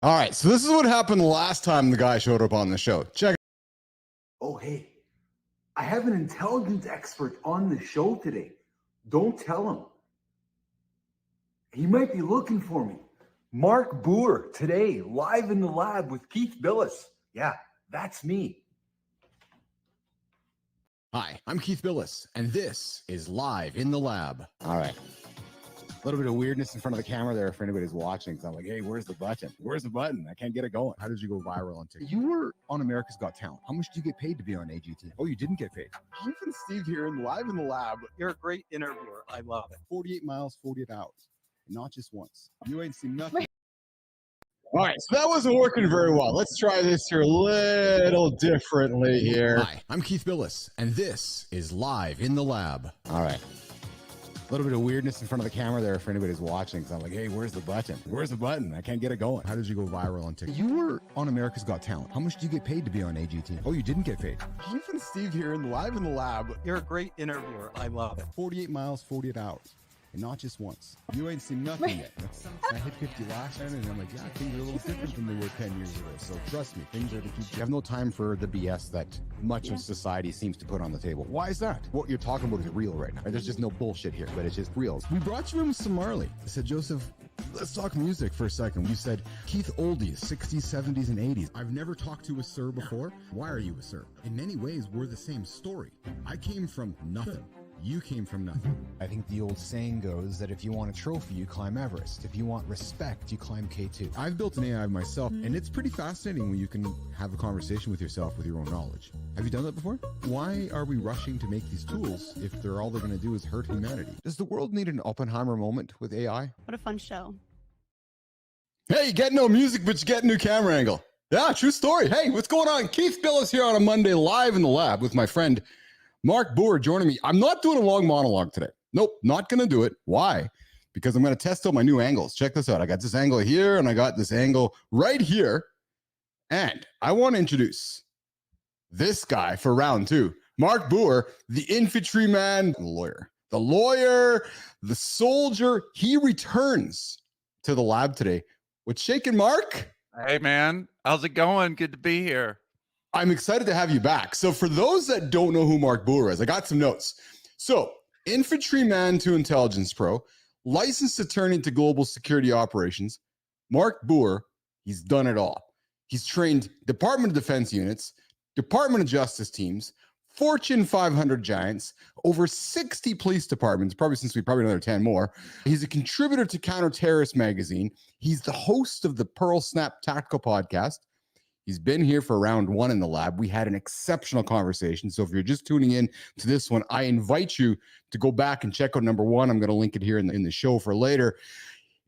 All right, so this is what happened last time the guy showed up on the show. Check. Oh, hey, I have an intelligence expert on the show today. Don't tell him. He might be looking for me. Mark Booher today, live in the lab with Keith Bilous. Yeah, that's me. Hi, I'm Keith Bilous, and this is Live in the Lab. All right. A little bit of weirdness in front of the camera there for anybody who's watching. So I'm like, hey, where's the button? Where's the button? I can't get it going. How did you go viral on TikTok? You were on America's Got Talent. How much did you get paid to be on AGT? Oh, you didn't get paid. Keith and Steve here in Live in the Lab. You're a great interviewer. I love it. 48 miles, 48 hours. Not just once. You ain't seen nothing. All right, so that wasn't working very well. Let's try this here a little differently here. Hi, I'm Keith Bilous, and this is Live in the Lab. All right. A little bit of weirdness in front of the camera there for anybody who's watching. So I'm like, hey, where's the button? Where's the button? I can't get it going. How did you go viral on TikTok? You were on America's Got Talent. How much did you get paid to be on AGT? Oh, you didn't get paid. Keith and Steve here in Live in the Lab. You're a great interviewer. I love it. 48 miles, 48 hours. And not just once. You ain't seen nothing yet. I hit 50 last time, and I'm like, yeah, things are a little different than they were 10 years ago. So trust me, things are to keep. You have no time for the BS that much of society seems to put on the table. Why is that? What you're talking about is real right now. There's just no bullshit here, but it's just real. We brought you in with some Marley. I said, Joseph, let's talk music for a second. You said, Keith, oldies, 60s, 70s, and 80s. I've never talked to a sir before. Why are you a sir? In many ways, we're the same story. I came from nothing. You came from nothing. I think the old saying goes that if you want a trophy, you climb Everest. If you want respect, you climb K2. I've built an AI myself, and it's pretty fascinating when you can have a conversation with yourself with your own knowledge. Have you done that before? Why are we rushing to make these tools if all they're going to do is hurt humanity? Does the world need an Oppenheimer moment with AI? What a fun show. Hey, you get no music, but you get a new camera angle. Yeah, true story. Hey, what's going on? Keith Bilous here on a Monday, live in the lab with my friend Mark Booher joining me. I'm not doing a long monologue today. Nope, not going to do it. Why? Because I'm going to test out my new angles. Check this out. I got this angle here, and I got this angle right here. And I want to introduce this guy for round two. Mark Booher, the infantryman, the lawyer, the soldier. He returns to the lab today. What's shaking, Mark? Hey, man. How's it going? Good to be here. I'm excited to have you back. So for those that don't know who Mark Booher is, I got some notes. So infantryman to intelligence pro, licensed attorney to global security operations. Mark Booher, he's done it all. He's trained Department of Defense units, Department of Justice teams, Fortune 500 giants, over 60 police departments, probably another 10 more. He's a contributor to Counter-Terrorist magazine. He's the host of the Pearl Snap Tactical podcast. He's been here for round one in the lab. We had an exceptional conversation. So if you're just tuning in to this one, I invite you to go back and check out number one. I'm going to link it here in the show for later.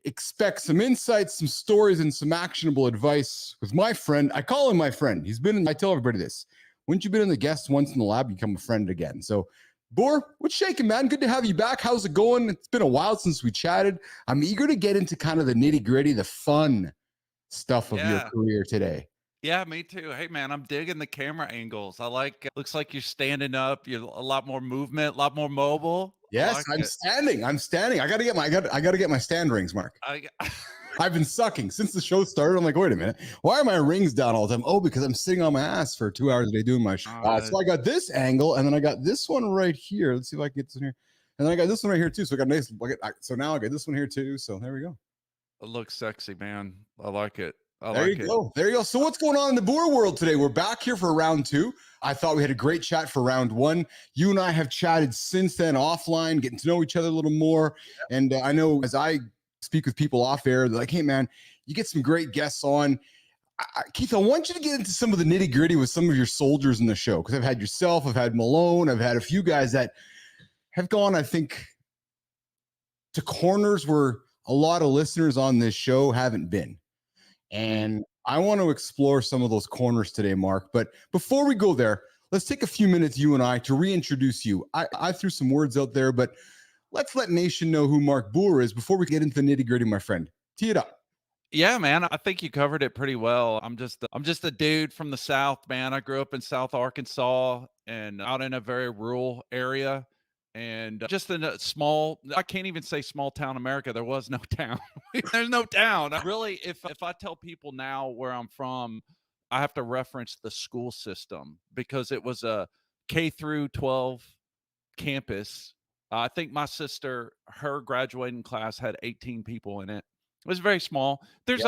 Expect some insights, some stories, and some actionable advice with my friend. I call him my friend. I tell everybody this. Once you've been in the guest once in the lab, you become a friend again. So, Boer, what's shaking, man? Good to have you back. How's it going? It's been a while since we chatted. I'm eager to get into kind of the nitty-gritty, the fun stuff of your career today. Yeah, me too. Hey, man, I'm digging the camera angles. I like, looks like you're standing up. You're a lot more movement, a lot more mobile. Yes, I'm standing. I got to get my stand rings, Mark. I've been sucking since the show started. I'm like, wait a minute. Why are my rings down all the time? Oh, because I'm sitting on my ass for 2 hours a day doing my show. So I got this angle, and then I got this one right here. Let's see if I can get this in here. And then I got this one right here too. So I got nice. So now I got this one here too. So there we go. It looks sexy, man. I like it. There you go. So what's going on in the Boer world today? We're back here for round two. I thought we had a great chat for round one. You and I have chatted since then offline, getting to know each other a little more. Yep. And I know as I speak with people off air, they're like, hey, man, you get some great guests on. Keith, I want you to get into some of the nitty gritty with some of your soldiers in the show, because I've had yourself, I've had Malone, I've had a few guys that have gone, I think, to corners where a lot of listeners on this show haven't been. And I want to explore some of those corners today, Mark. But before we go there, let's take a few minutes, you and I, to reintroduce you. I threw some words out there, but let's let Nation know who Mark Booher is before we get into the nitty gritty, my friend. Tee it up. Yeah, man, I think you covered it pretty well. I'm just a dude from the South, man. I grew up in South Arkansas and out in a very rural area. and just in a small, I can't even say small town America. There was no town. There's no town. Really, if I tell people now where I'm from, I have to reference the school system because it was a K through 12 campus. I think my sister, her graduating class had 18 people in it. It was very small. There's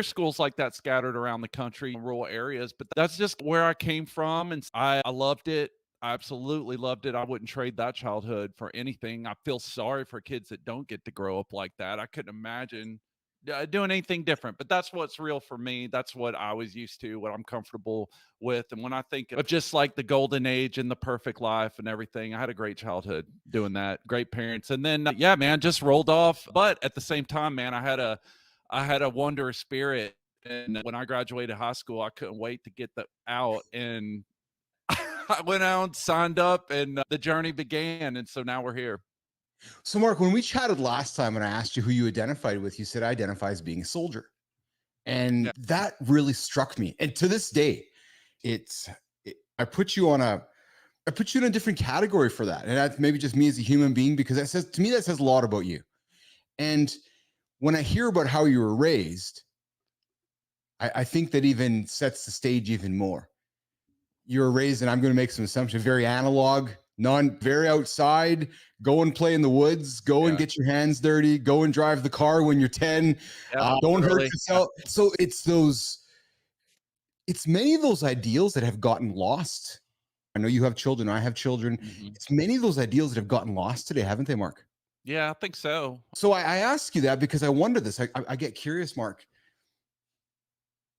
schools like that scattered around the country, in rural areas, but that's just where I came from, and I loved it. I absolutely loved it. I wouldn't trade that childhood for anything. I feel sorry for kids that don't get to grow up like that. I couldn't imagine doing anything different, but that's what's real for me. That's what I was used to, what I'm comfortable with. And when I think of just like the golden age and the perfect life and everything, I had a great childhood doing that. Great parents. And then yeah, man, just rolled off. But at the same time, man, I had a wondrous spirit. And when I graduated high school, I couldn't wait to get out, and I went out, signed up, and the journey began. And so now we're here. So, Mark, when we chatted last time and I asked you who you identified with, you said I identify as being a soldier. And Yeah. that really struck me. And to this day, I put you in a different category for that. And that's maybe just me as a human being, because to me, that says a lot about you. And when I hear about how you were raised, I think that even sets the stage even more. You were raised, and I'm going to make some assumptions, very analog, very outside, go and play in the woods, go and get your hands dirty, go and drive the car when you're 10, don't hurt yourself. So it's many of those ideals that have gotten lost. I know you have children, I have children. It's many of those ideals that have gotten lost today, haven't they, Mark? Yeah, I think so. So I ask you that because I wonder this. I get curious, Mark.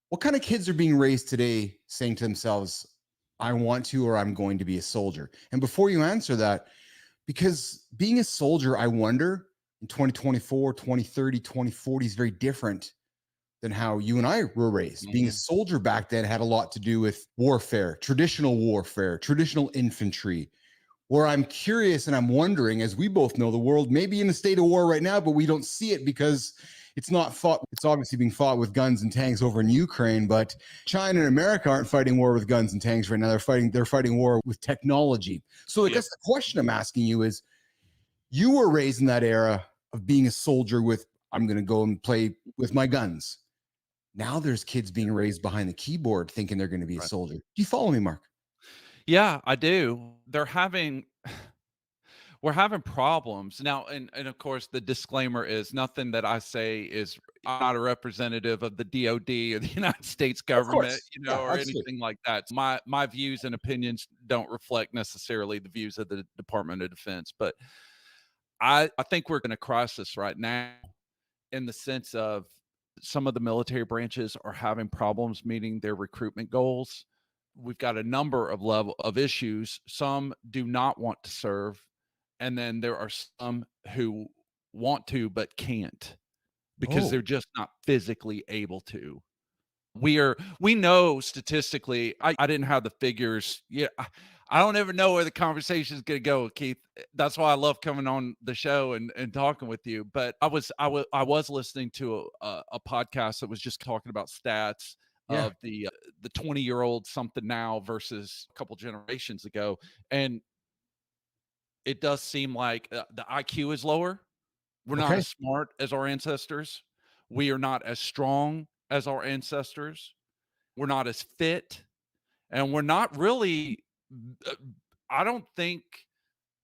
What kind of kids are being raised today saying to themselves, I want to, or I'm going to be a soldier? And before you answer that, because being a soldier, I wonder, in 2024, 2030, 2040 is very different than how you and I were raised. Being a soldier back then had a lot to do with warfare, traditional infantry, where I'm curious and I'm wondering, as we both know, the world may be in a state of war right now, but we don't see it because it's not fought. It's obviously being fought with guns and tanks over in Ukraine, but China and America aren't fighting war with guns and tanks right now. They're fighting war with technology. So I guess the question I'm asking you is, you were raised in that era of being a soldier with, I'm going to go and play with my guns. Now there's kids being raised behind the keyboard thinking they're going to be a soldier. Do you follow me, Mark? Yeah, I do. We're having problems now, and of course, the disclaimer is nothing that I say is, I'm not a representative of the DoD or the United States government, or anything like that. My views and opinions don't reflect necessarily the views of the Department of Defense, but I think we're in a crisis right now in the sense of some of the military branches are having problems meeting their recruitment goals. We've got a number of issues. Some do not want to serve, and then there are some who want to but can't because they're just not physically able to. We know statistically, I didn't have the figures. Yeah, I don't ever know where the conversation is going to go, Keith. That's why I love coming on the show and talking with you. But I was listening to a podcast that was just talking about stats of the 20-year-old something now versus a couple generations ago, and it does seem like the IQ is lower. We're not as smart as our ancestors. We are not as strong as our ancestors. We're not as fit, and we're not really, uh, I don't think,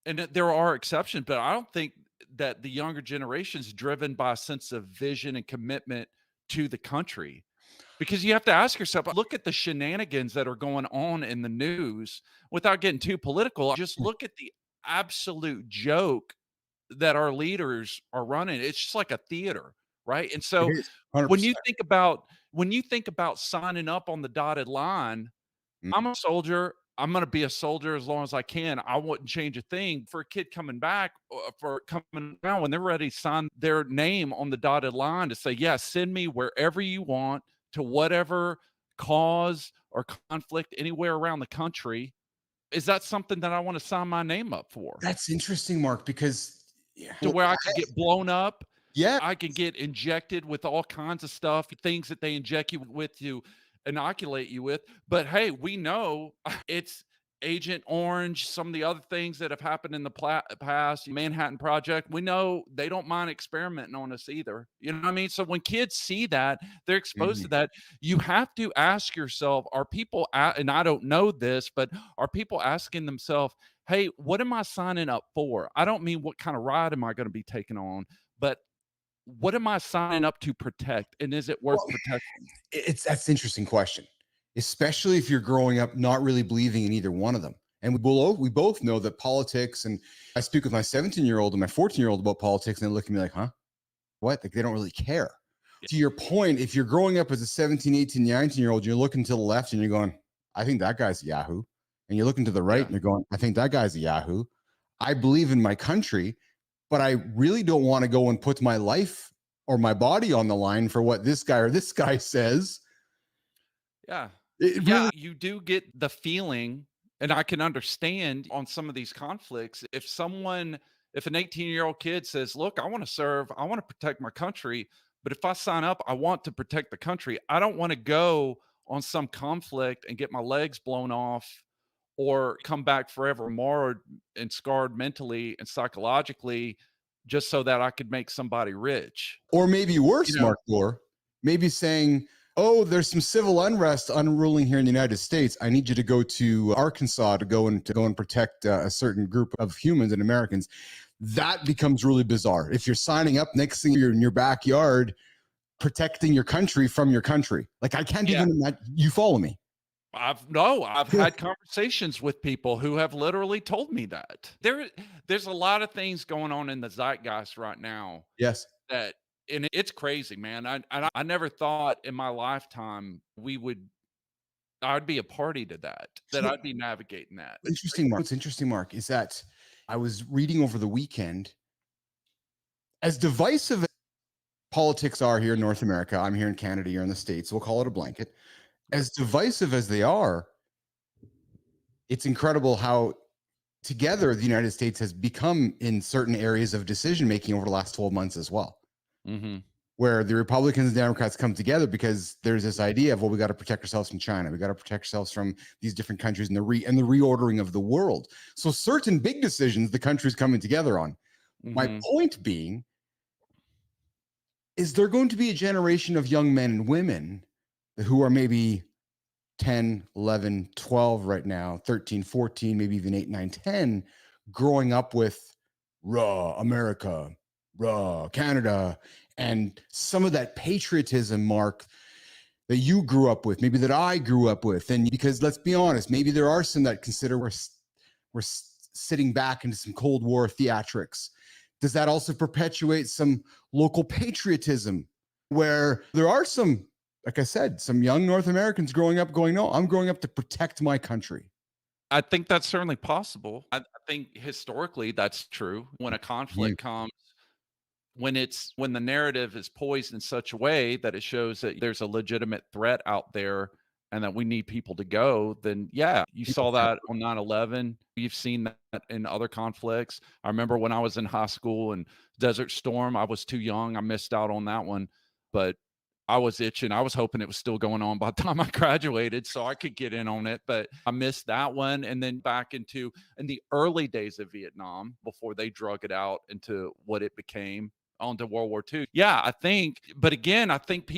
and there are exceptions, but I don't think that the younger generation is driven by a sense of vision and commitment to the country. Because you have to ask yourself, look at the shenanigans that are going on in the news without getting too political. Just look at the absolute joke that our leaders are running. It's just like a theater, right? And so It is 100%. when you think about signing up on the dotted line, I'm a soldier. I'm going to be a soldier as long as I can. I wouldn't change a thing for a kid coming back, for coming down when they're ready to sign their name on the dotted line to say, yeah, send me wherever you want to whatever cause or conflict anywhere around the country. Is that something that I want to sign my name up for? That's interesting, Mark, because To where I could get blown up. Yeah. I can get injected with all kinds of stuff, things that they inject you with to inoculate you with. But hey, we know it's Agent Orange, some of the other things that have happened in the past, Manhattan Project, we know they don't mind experimenting on us either. You know what I mean? So when kids see that, they're exposed to Mhm. that. You have to ask yourself, are people, and I don't know this, but are people asking themselves, hey, what am I signing up for? I don't mean what kind of ride am I going to be taking on, but what am I signing up to protect? And is it worth Well, protecting? that's an interesting question, especially if you're growing up not really believing in either one of them. And we both know that politics, and I speak with my 17-year-old and my 14-year-old about politics, and they look at me like, huh? What? Like they don't really care. To your point, if you're growing up as a 17, 18, 19-year-old, you're looking to the left and you're going, I think that guy's a Yahoo. And you're looking to the right Yeah. and you're going, I think that guy's a Yahoo. I believe in my country, but I really don't want to go and put my life or my body on the line for what this guy or this guy says. Yeah. It Yeah, really, you do get the feeling, and I can understand on some of these conflicts. If an 18-year-old kid says, look, I want to serve, I want to protect my country, but if I sign up, I want to protect the country. I don't want to go on some conflict and get my legs blown off or come back forever marred and scarred mentally and psychologically just so that I could make somebody rich. or maybe You worse, know, Mark Booher, maybe saying, oh, there's some civil unrest unruling here in the United States. I need you to go to Arkansas to go and protect a certain group of humans and Americans. That becomes really bizarre. If you're signing up, next thing you're in your backyard protecting your country from your country. Like I can't yeah. even imagine. You follow me? I've had conversations with people who have literally told me that. There's a lot of things going on in the zeitgeist right now Yes. that, and it's crazy, man. I never thought in my lifetime I'd be a party to that So I'd be navigating that. It's interesting, Mark. What's interesting, Mark, is that I was reading over the weekend, as divisive as politics are here in North America, I'm here in Canada, you're in the States, we'll call it a blanket. Yep. As divisive as they are, it's incredible how together the United States has become in certain areas of decision making over the last 12 months as well, Mhm. where the Republicans and Democrats come together because there's this idea of, well, we got to protect ourselves from China, we got to protect ourselves from these different countries and the reordering of the world. So certain big decisions the country's coming together on. My Mhm. point being, is there going to be a generation of young men and women who are maybe 10, 11, 12 right now, 13, 14, maybe even 8, 9, 10, growing up with raw America, raw Canada, and some of that patriotism, Mark, that you grew up with, maybe that I grew up with. And because let's be honest, maybe there are some that consider we're sitting back into some Cold War theatrics. Does that also perpetuate some local patriotism where there are some, like I said, some young North Americans growing up going, no, I'm growing up to protect my country? I think that's certainly possible. I think historically that's true. When a Mhm. conflict comes, when the narrative is poised in such a way that it shows that there's a legitimate threat out there and that we need people to go, then yeah, you People saw step that on 9/11. You've seen that in other conflicts. I remember when I was in high school and Desert Storm, I was too young. I missed out on that one, but I was itching. I was hoping it was still going on by the time I graduated so I could get in on it, but I missed that one. And then back in the early days of Vietnam before they drug it out into what it became onto World War II. Yeah, but again, I think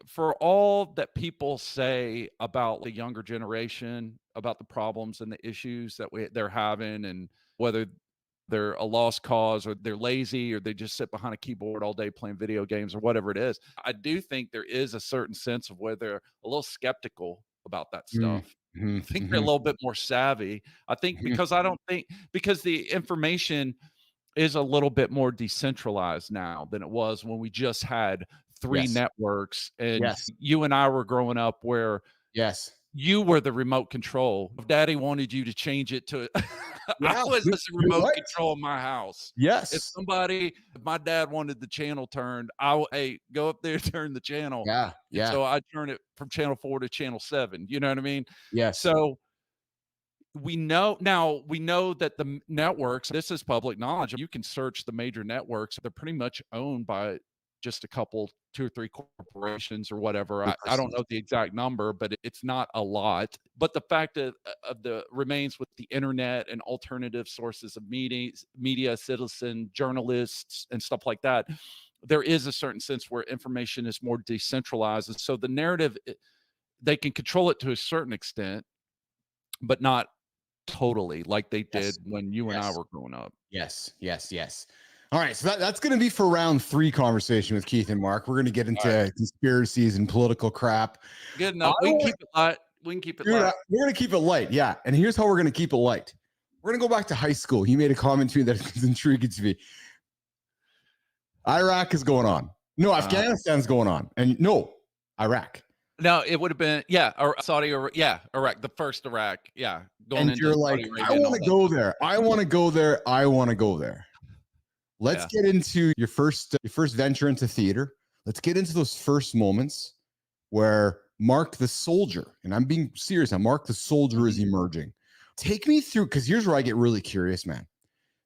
for all that people say about the younger generation, about the problems and the issues that they're having, and whether they're a lost cause or they're lazy or they just sit behind a keyboard all day playing video games or whatever it is, I do think there is a certain sense of where they're a little skeptical about that Mhm, stuff. mhm, I think they're a mhm, little bit more savvy. I think mhm. because I don't think because the information is a little bit more decentralized now than it was when we just had 3 Yes, networks and yes, you and I were growing up where yes. you were the remote control. If daddy wanted you to change it to I Yeah, was you're, the you're remote right. control in my house. Yes. If my dad wanted the channel turned, hey, go up there, turn the channel. Yeah, And yeah, so I turn it from channel 4 to channel 7, you know what I mean? yes. So we know that the networks, this is public knowledge. You can search the major networks. They're pretty much owned by just a couple, 2 or 3 corporations or whatever. I don't know the exact number, but it's not a lot. But the fact of the remains with the internet and alternative sources of media, citizen journalists, and stuff like that, there is a certain sense where information is more decentralized, and so the narrative, they can control it to a certain extent, but not totally like they did Yes. when you and I Yes. were growing up. Yes. Yes. Yes. All right. So that's going to be for round 3 conversation with Keith and Mark. We're going to get All right. into conspiracies and political crap. Good I enough. We can want- keep it light. We can keep it Dude, light. we're going to keep it light. Yeah. And here's how we're going to keep it light. We're going to go back to high school. He made a comment to me that is intriguing to me. Iraq is going on. No, Afghanistan's going on. And no, Iraq. No, it would have been, yeah, or Saudi, or yeah, Iraq, the first Iraq, yeah, going And into you're Saudi like, Arabia I and all want to that go stuff. there. I want to go there. I want to go there. Let's Yeah. get into your first venture into theater. Let's get into those first moments where Mark the soldier, and I'm being serious now, Mark the soldier is emerging. Take me through, because here's where I get really curious, man.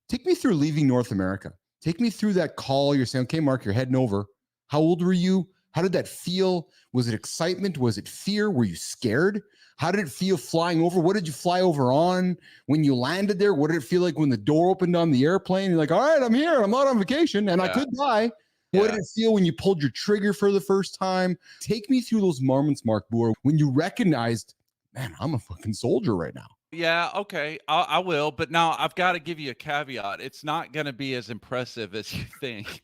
Take me through leaving North America. Take me through that call. You're saying, okay, Mark, you're heading over. How old were you? How did that feel? Was it excitement? Was it fear? Were you scared? How did it feel flying over? What did you fly over on? When you landed there, what did it feel like when the door opened on the airplane? You're like, all right, I'm here. I'm not on vacation and I could die. What did it feel when you pulled your trigger for the first time? Take me through those moments, Mark Booher, when you recognized, man, I'm a fucking soldier right now. Yeah, okay, I will, but now I've got to give you a caveat. It's not going to be as impressive as you think.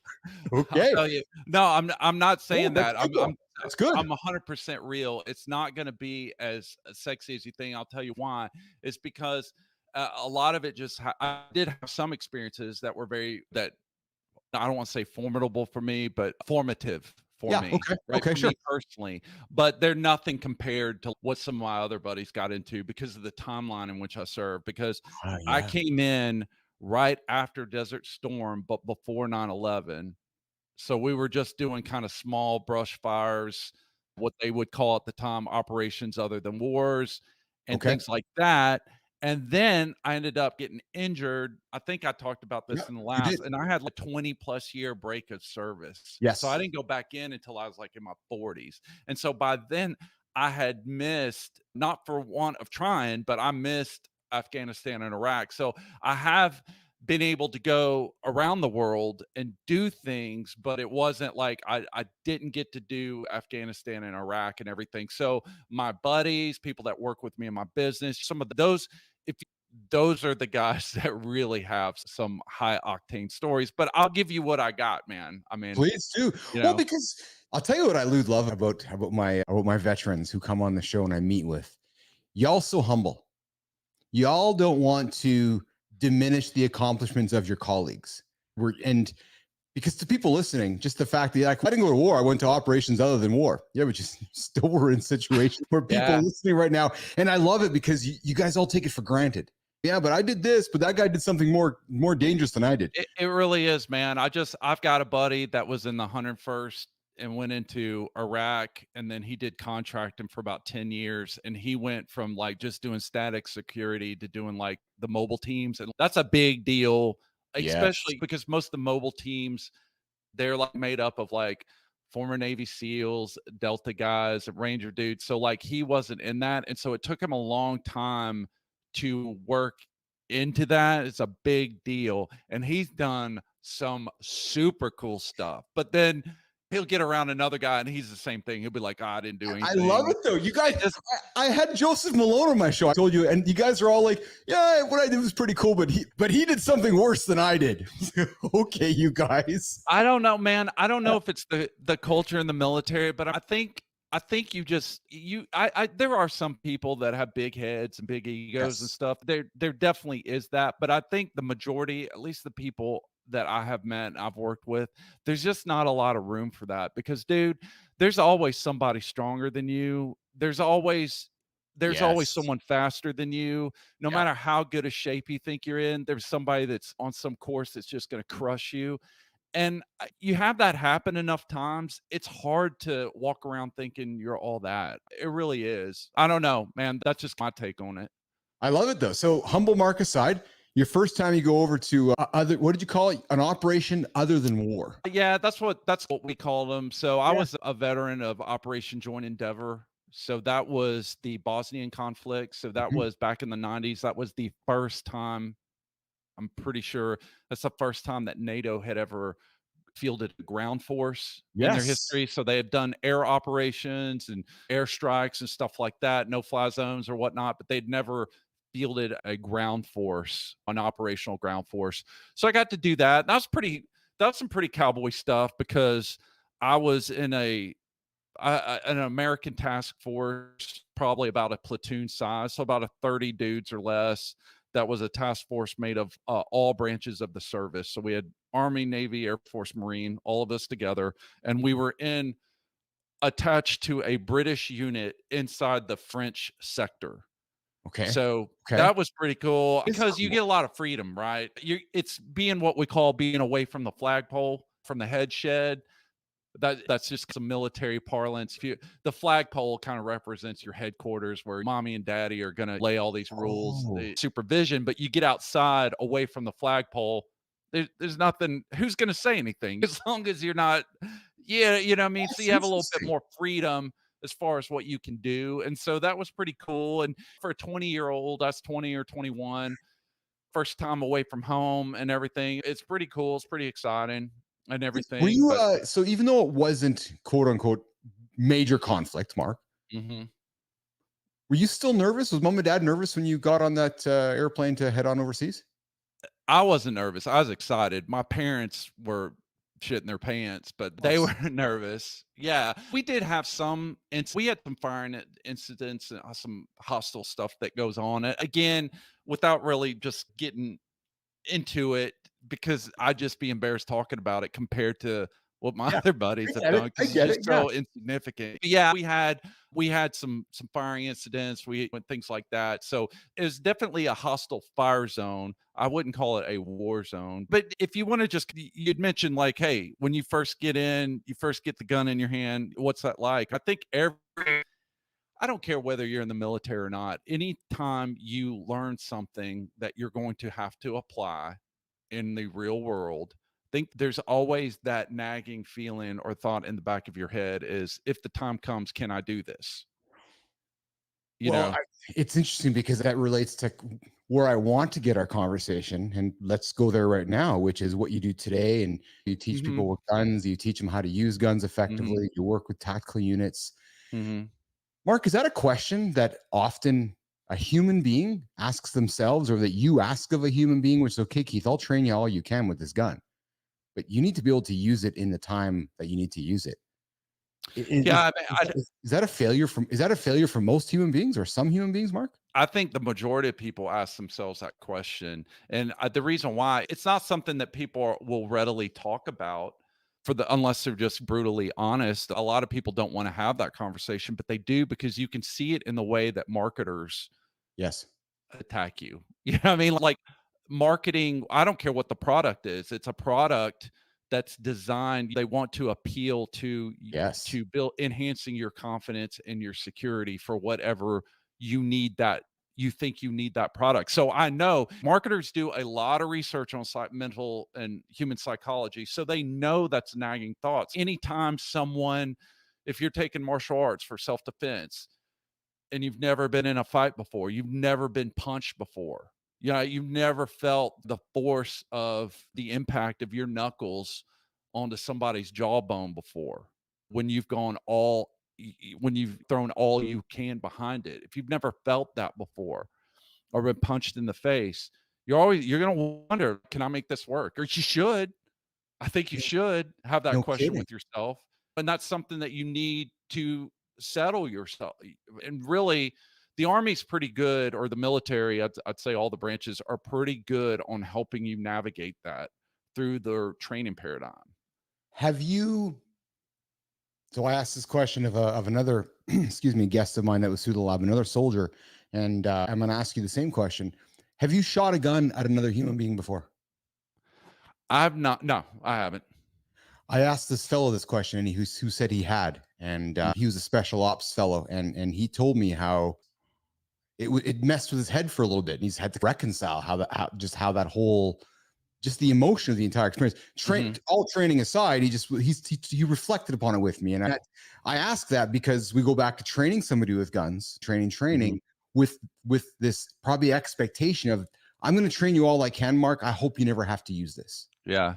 I'll Okay. tell you. No, I'm not saying that. That's good. I'm 100% real. It's not going to be as sexy as you think. I'll tell you why. It's because a lot of it just I did have some experiences that were that I don't want to say formidable for me, but formative for me, Okay. right? Okay, For sure. me personally, but they're nothing compared to what some of my other buddies got into because of the timeline in which I served. Because I came in right after Desert Storm, but before 9/11. So we were just doing kind of small brush fires, what they would call at the time operations other than wars and Okay. things like that. And then I ended up getting injured. I think I talked about Yeah, this in the you did. last, and I had like 20 plus year break of service. So I Yes. didn't go back in until I was like in my 40s. And so by then I had missed, not for want of trying, but I missed Afghanistan and Iraq. So I have been able to go around the world and do things, but it wasn't like I didn't get to do Afghanistan and Iraq and everything. So my buddies, people that work with me in my business, some of those, if those are the guys that really have some high octane stories, but I'll give you what I got, man. I mean, Please do. you Well, know, because I'll tell you what I love about my veterans who come on the show and I meet with. Y'all so humble. Y'all don't want to diminish the accomplishments of your colleagues. And because to people listening, just the fact that like, I didn't go to war, I went to operations other than war. Yeah, but you still were in situations where people listening right now, and I love it because you guys all take it for granted. Yeah, but I did this, but that guy did something more dangerous than I did. it really is, man. I've got a buddy that was in the 101st and went into Iraq, and then he did contracting for about 10 years, and he went from like just doing static security to doing like the mobile teams, and that's a big deal, especially because most of the mobile teams, they're like made up of like former Navy SEALs, Delta guys, Ranger dudes. So like he wasn't in that. And so it took him a long time to work into that. It's a big deal. And he's done some super cool stuff. But then he'll get around another guy and he's the same thing. He'll be like, oh, I didn't do anything. I love it though. You guys, I had Joseph Malone on my show. I told you, and you guys are all like, "Yeah, what I did was pretty cool, but he did something worse than I did." Okay, you guys. I don't know, man. I don't know if it's the culture in the military, but I think there are some people that have big heads and big egos and stuff. There definitely is that, but I think the majority, at least the people that I have met and I've worked with, there's just not a lot of room for that because, dude, there's always somebody stronger than you. There's always someone faster than you. No matter how good a shape you think you're in, there's somebody that's on some course that's just going to crush you. And you have that happen enough times, it's hard to walk around thinking you're all that. It really is. I don't know, man. That's just my take on it. I love it though. So humble Mark aside, Your first time you go over to other, what did you call it? An operation other than war. Yeah, that's what we call them. So I Yeah. was a veteran of Operation Joint Endeavor. So that was the Bosnian conflict. So that Mhm. was back in the 90s. That was the first time, I'm pretty sure that's the first time that NATO had ever fielded a ground force in their Yes. history. So they had done air operations and airstrikes and stuff like that, no fly zones or whatnot, but they'd never fielded a ground force, an operational ground force. So I got to do that. That was some pretty cowboy stuff because I was in an American task force, probably about a platoon size, so about a 30 dudes or less. That was a task force made of all branches of the service. So we had Army, Navy, Air Force, Marine, all of us together, and we were attached to a British unit inside the French sector. Okay. So Okay. that was pretty cool It's because you cool. get a lot of freedom, right? It's being what we call being away from the flagpole, from the head shed. That's just some military parlance. If you The flagpole kind of represents your headquarters where mommy and daddy are gonna lay all these rules, Oh, the supervision, but you get outside away from the flagpole, there's nothing, who's gonna say anything as long as you're not, yeah, you know what I mean? So that's you have a little bit interesting. more freedom as far as what you can do. And so that was pretty cool. And for a 20-year-old, that's 20 or 21, first time away from home and everything. It's pretty cool. It's pretty exciting and Were everything. you But so even though it wasn't quote unquote major conflict, Mark, mhm. were you still nervous? Was mom and dad nervous when you got on that airplane to head on overseas? I wasn't nervous. I was excited. My parents were shitting their pants, but Of they course. were nervous. Yeah, we did have we had some firing incidents and some hostile stuff that goes on. Again, without really just getting into it, because I'd just be embarrassed talking about it compared to what my Yeah, other I buddies have get it. done I because it's get it. just Yeah. so insignificant. But yeah, we had some firing incidents, we went things like that. So it was definitely a hostile fire zone. I wouldn't call it a war zone. But if you want to just, you'd mentioned like, hey, when you first get in, you first get the gun in your hand, what's that like? I think I don't care whether you're in the military or not. Anytime you learn something that you're going to have to apply in the real world, I think there's always that nagging feeling or thought in the back of your head is, if the time comes, can I do this? You Well, know? it's interesting because that relates to where I want to get our conversation, and let's go there right now, which is what you do today. And you teach Mhm. people with guns, you teach them how to use guns Mhm. effectively, you work with tactical units. Mhm. Mark, is that a question that often a human being asks themselves, or that you ask of a human being, which is okay, Keith, I'll train you all you can with this gun, but you need to be able to use it in the time that you need to use it. Yeah, Is, is that a failure from, is that a failure for most human beings or some human beings, Mark? I think the majority of people ask themselves that question, and the reason why, it's not something that will readily talk about, unless they're just brutally honest. A lot of people don't want to have that conversation, but they do, because you can see it in the way that marketers Yes. attack you. You know what I mean? Like marketing, I don't care what the product is. It's a product that's designed, they want to appeal to Yes. to build enhancing your confidence and your security for whatever you need, that you think you need that product. So I know marketers do a lot of research on mental and human psychology. So they know that's nagging thoughts. Anytime someone, if you're taking martial arts for self-defense, and you've never been in a fight before, you've never been punched before, you've never felt the force of the impact of your knuckles onto somebody's jawbone before, when you've gone all when you've thrown all you can behind it. If you've never felt that before or been punched in the face, you're going to wonder, can I make this work? Or you should. I think you Yeah. should have that No question kidding. with yourself, and that's something that you need to settle yourself. And really, the Army's pretty good, or the military, I'd say all the branches are pretty good on helping you navigate that through their training paradigm. Have you, so I asked this question of another, excuse me, guest of mine that was through the lab, another soldier, and I'm going to ask you the same question. Have you shot a gun at another human being before? I've not, no, I haven't. I asked this fellow this question, and who said he had, and he was a special ops fellow, and he told me how it messed with his head for a little bit, and he's had to reconcile how that whole just the emotion of the entire experience. All training aside, he reflected upon it with me, and I ask that because we go back to training somebody with guns, training with this probably expectation of, I'm going to train you all I can, Mark. I hope you never have to use this. Yeah.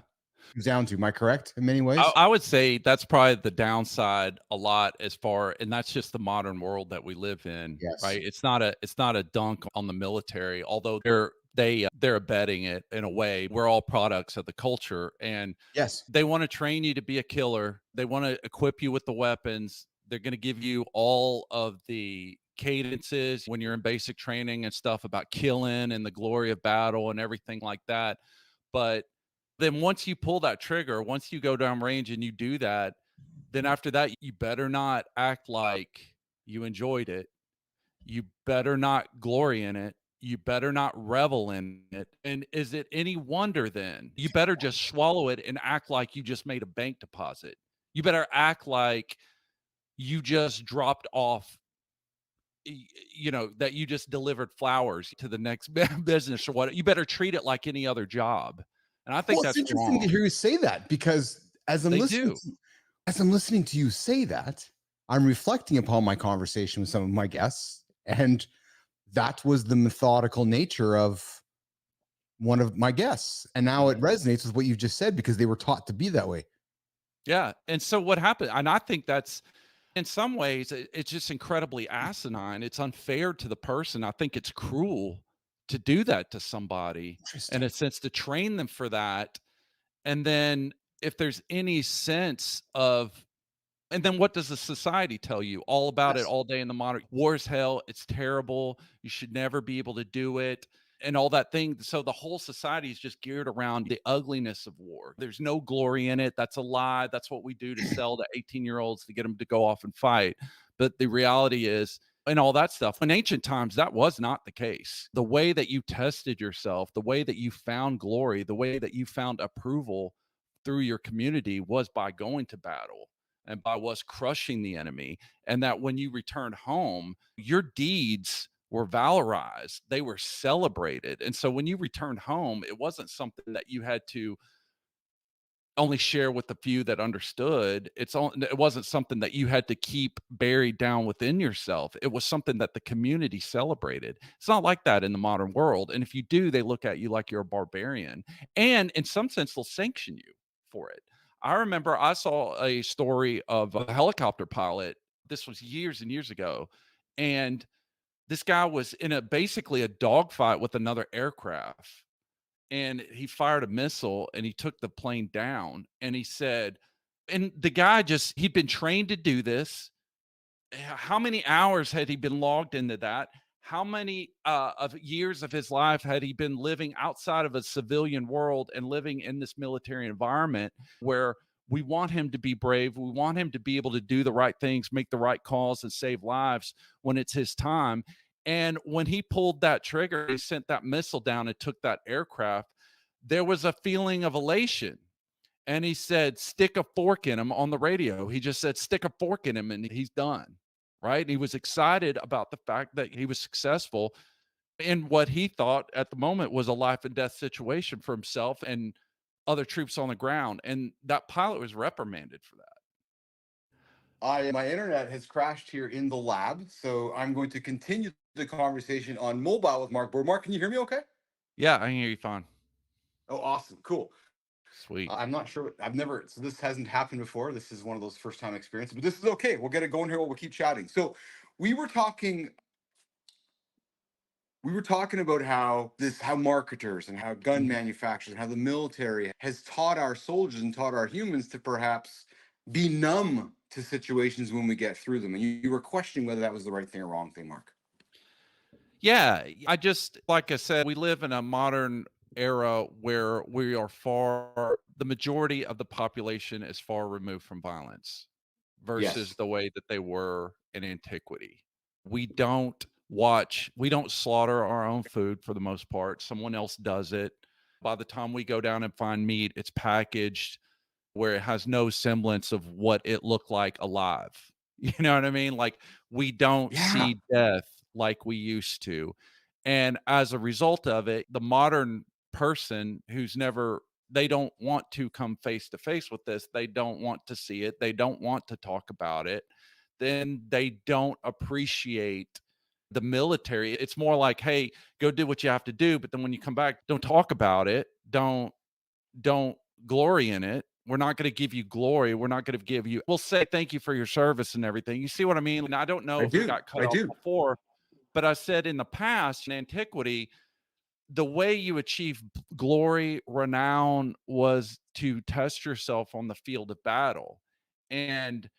Down to, am I correct in many ways? I would say that's probably the downside a lot and that's just the modern world that we live in, Yes. right? It's not a dunk on the military, although they're abetting it in a way. We're all products of the culture, and yes, they want to train you to be a killer. They want to equip you with the weapons. They're going to give you all of the cadences when you're in basic training and stuff about killing and the glory of battle and everything like that. But then once you pull that trigger, once you go down range and you do that, then after that, you better not act like you enjoyed it. You better not glory in it. You better not revel in it. And is it any wonder then? You better just swallow it and act like you just made a bank deposit. You better act like you just dropped off, that you just delivered flowers to the next business or what. You better treat it like any other job. And I think it's that's interesting to wrong. hear you say that, because as I'm listening to you say that, I'm reflecting upon my conversation with some of my guests, and that was the methodical nature of one of my guests. And now it resonates with what you've just said, because they were taught to be that way. Yeah. And so what happened, and I think that's, in some ways, it's just incredibly asinine. It's unfair to the person. I think it's cruel to do that to somebody, in a sense, to train them for that. And then if there's any sense of, and then what does the society tell you all about it all day in the modern war's hell? It's terrible. You should never be able to do it and all that thing. So the whole society is just geared around the ugliness of war. There's no glory in it. That's a lie. That's what we do to sell to 18-year-olds to get them to go off and fight. But the reality is, and all that stuff, in ancient times, that was not the case. The way that you tested yourself, the way that you found glory, the way that you found approval through your community was by going to battle and by was crushing the enemy. And that when you returned home, your deeds were valorized, they were celebrated. And so when you returned home, it wasn't something that you had to only share with the few that understood. It wasn't something that you had to keep buried down within yourself. It was something that the community celebrated. It's not like that in the modern world. And if you do, they look at you like you're a barbarian. And in some sense, they'll sanction you for it. I remember I saw a story of a helicopter pilot. This was years and years ago. And this guy was in basically a dogfight with another aircraft, and he fired a missile and he took the plane down. And he said, and the guy he'd been trained to do this. How many hours had he been logged into that? How many of years of his life had he been living outside of a civilian world and living in this military environment where we want him to be brave, we want him to be able to do the right things, make the right calls, and save lives when it's his time. And when he pulled that trigger, he sent that missile down and took that aircraft, there was a feeling of elation. And he said, stick a fork in him on the radio. He just said, stick a fork in him and he's done. Right. And he was excited about the fact that he was successful in what he thought at the moment was a life and death situation for himself and other troops on the ground. And that pilot was reprimanded for that. My internet has crashed here in the lab, so I'm going to continue the conversation on mobile with Mark Booher. Mark, can you hear me okay? Yeah, I can hear you fine. Oh, awesome. Cool. Sweet. I'm not sure. So this hasn't happened before. This is one of those first time experiences, but this is okay. We'll get it going here. We'll keep chatting. So we were talking about how marketers and how gun manufacturers and how the military has taught our soldiers and taught our humans to perhaps be numb to situations when we get through them. And you were questioning whether that was the right thing or wrong thing, Mark. Yeah, like I said, we live in a modern era where the majority of the population is far removed from violence versus the way that they were in antiquity. We don't slaughter our own food for the most part. Someone else does it. By the time we go down and find meat, it's packaged where it has no semblance of what it looked like alive. You know what I mean? Like we don't see death like we used to. And as a result of it, the modern person who's never they don't want to come face to face with this. They don't want to see it. They don't want to talk about it. Then they don't appreciate the military. It's more like, hey, go do what you have to do. But then when you come back, don't talk about it. Don't glory in it. We're not going to give you glory. We're not going to give you, we'll say thank you for your service and everything. You see what I mean? And I don't know I if it do. got cut I off do. before, but I said in the past, in antiquity, the way you achieve glory, renown was to test yourself on the field of battle. And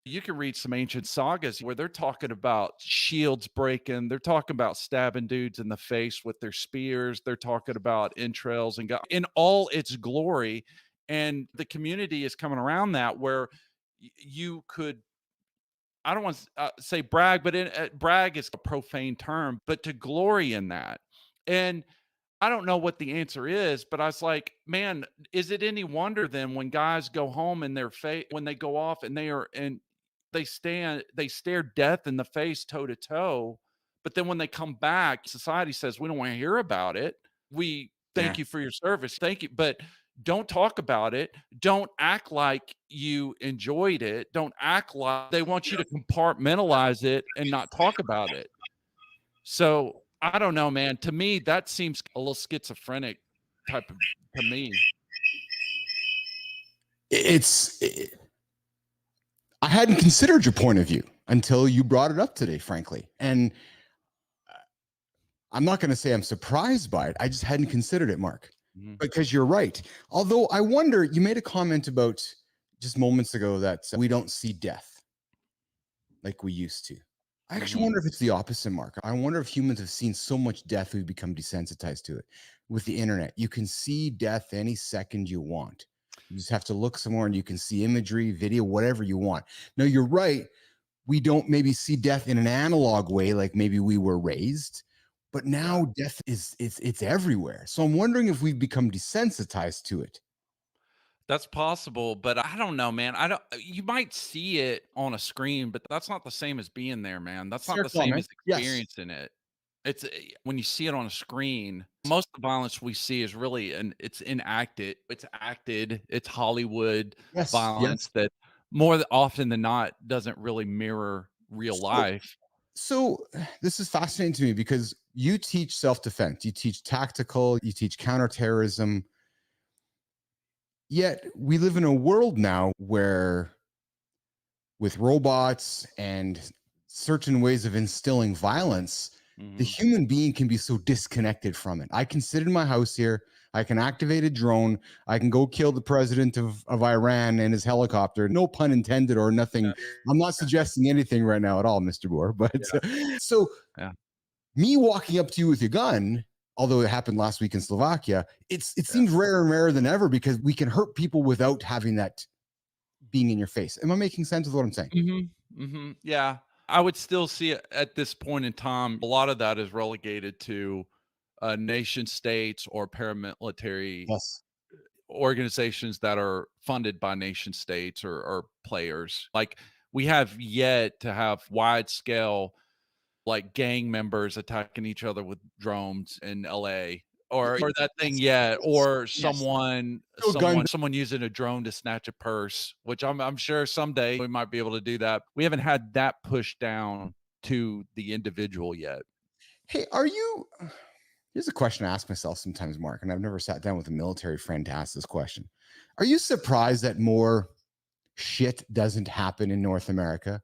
you can read some ancient sagas where they're talking about shields breaking, they're talking about stabbing dudes in the face with their spears, they're talking about entrails and God in all its glory. And the community is coming around that where you could I don't want to say brag, but brag is a profane term, but to glory in that. And I don't know what the answer is, but I was like, man, is it any wonder then when guys go home and their face when they go off and they stare death in the face toe to toe, but then when they come back, society says we don't want to hear about it. We Yeah. thank you for your service, thank you, but don't talk about it. Don't act like you enjoyed it. Don't act like they want you to compartmentalize it and not talk about it. So, I don't know, man. To me, that seems a little schizophrenic type of to me. It's I hadn't considered your point of view until you brought it up today, frankly. And I'm not going to say I'm surprised by it. I just hadn't considered it, Mark, Mhm, because you're right. Although I wonder, you made a comment about just moments ago that we don't see death like we used to. I actually mhm. wonder if it's the opposite, Mark. I wonder if humans have seen so much death we've become desensitized to it. With the internet, you can see death any second you want. You just have to look somewhere and you can see imagery, video, whatever you want. Now, you're right. We don't maybe see death in an analog way like maybe we were raised, but Yeah. now death is it's everywhere. So I'm wondering if we've become desensitized to it. That's possible, but I don't know, man. I don't you might see it on a screen, but that's not the same as being there, man. That's not Fair the same comment. as Yes. experiencing it. It's when you see it on a screen, most of the violence we see is really it's enacted. It's acted. It's Hollywood Yes. violence Yes. that often than not doesn't really mirror real So life. so this is fascinating to me because you teach self-defense, you teach tactical, you teach counterterrorism. Yet we live in a world now where with robots and certain ways of instilling violence, the Mhm. human being can be so disconnected from it. I can sit in my house here. I can activate a drone. I can go kill the president of Iran and his helicopter. No pun intended or nothing. I'm not Yeah. suggesting anything right now at all, Mr. Boer. But Yeah. so Yeah. me walking up to you with a gun, although it happened last week in Slovakia, it Yeah. seems rarer and rarer than ever because we can hurt people without having that being in your face. Am I making sense with what I'm saying? Mhm, mhm, yeah. I would still see it at this point in time, a lot of that is relegated to, nation states or paramilitary Yes. organizations that are funded by nation states or players. Like, we have yet to have wide scale, like, gang members attacking each other with drones in LA or that thing Yes. yet, Yes. or Yes. someone Still guns. someone using a drone to snatch a purse, which I'm sure someday we might be able to do that. We haven't had that pushed down to the individual yet. Hey, are you? Here's a question I ask myself sometimes, Mark, and I've never sat down with a military friend to ask this question. Are you surprised that more shit doesn't happen in North America?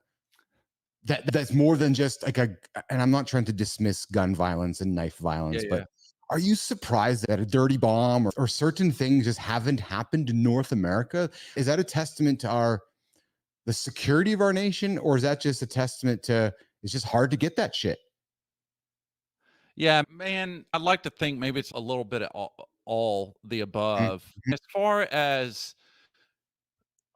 That's more than just like a. And I'm not trying to dismiss gun violence and knife Yeah, violence, but yeah. are you surprised that a dirty bomb or certain things just haven't happened in North America? Is that a testament to our the security of our nation, or is that just a testament to it's just hard to get that shit? Yeah, man, I'd like to think maybe it's a little bit of all the above. Mhm, As far as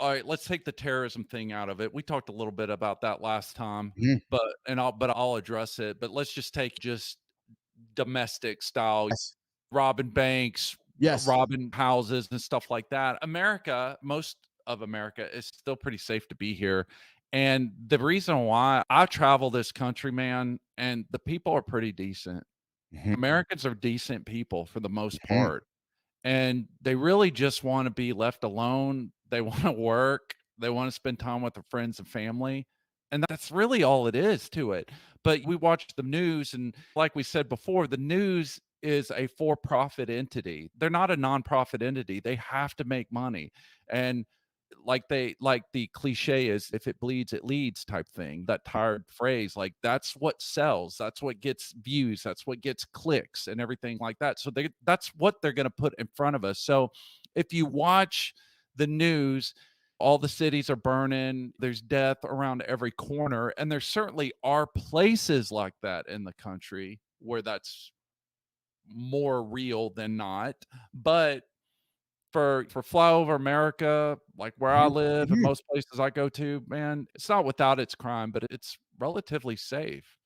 all right, let's take the terrorism thing out of it. We talked a little bit about that last time, mhm. but I'll address it. But let's just take just domestic style, Yes. robbing banks, Yes. robbing houses and stuff like that. Most of America is still pretty safe to be here. And the reason why I travel this country, man, and the people are pretty decent. Mhm, Americans are decent people for the most mhm. part, and they really just wanna be left alone. They wanna work, they wanna spend time with their friends and family, and that's really all it is to it. But we watch the news, and like we said before, the news is a for-profit entity. They're not a nonprofit entity. They have to make money, and like the cliche is, "If it bleeds, it leads," type thing, that tired phrase, like, that's what sells, that's what gets views, that's what gets clicks and everything like that, so that's what they're gonna put in front of us. So, if you watch the news, all the cities are burning, there's death around every corner, and there certainly are places like that in the country where that's more real than not, but for flyover America, like where I Mhm, live and mhm. most places I go to, man, it's not without its crime, but it's relatively safe.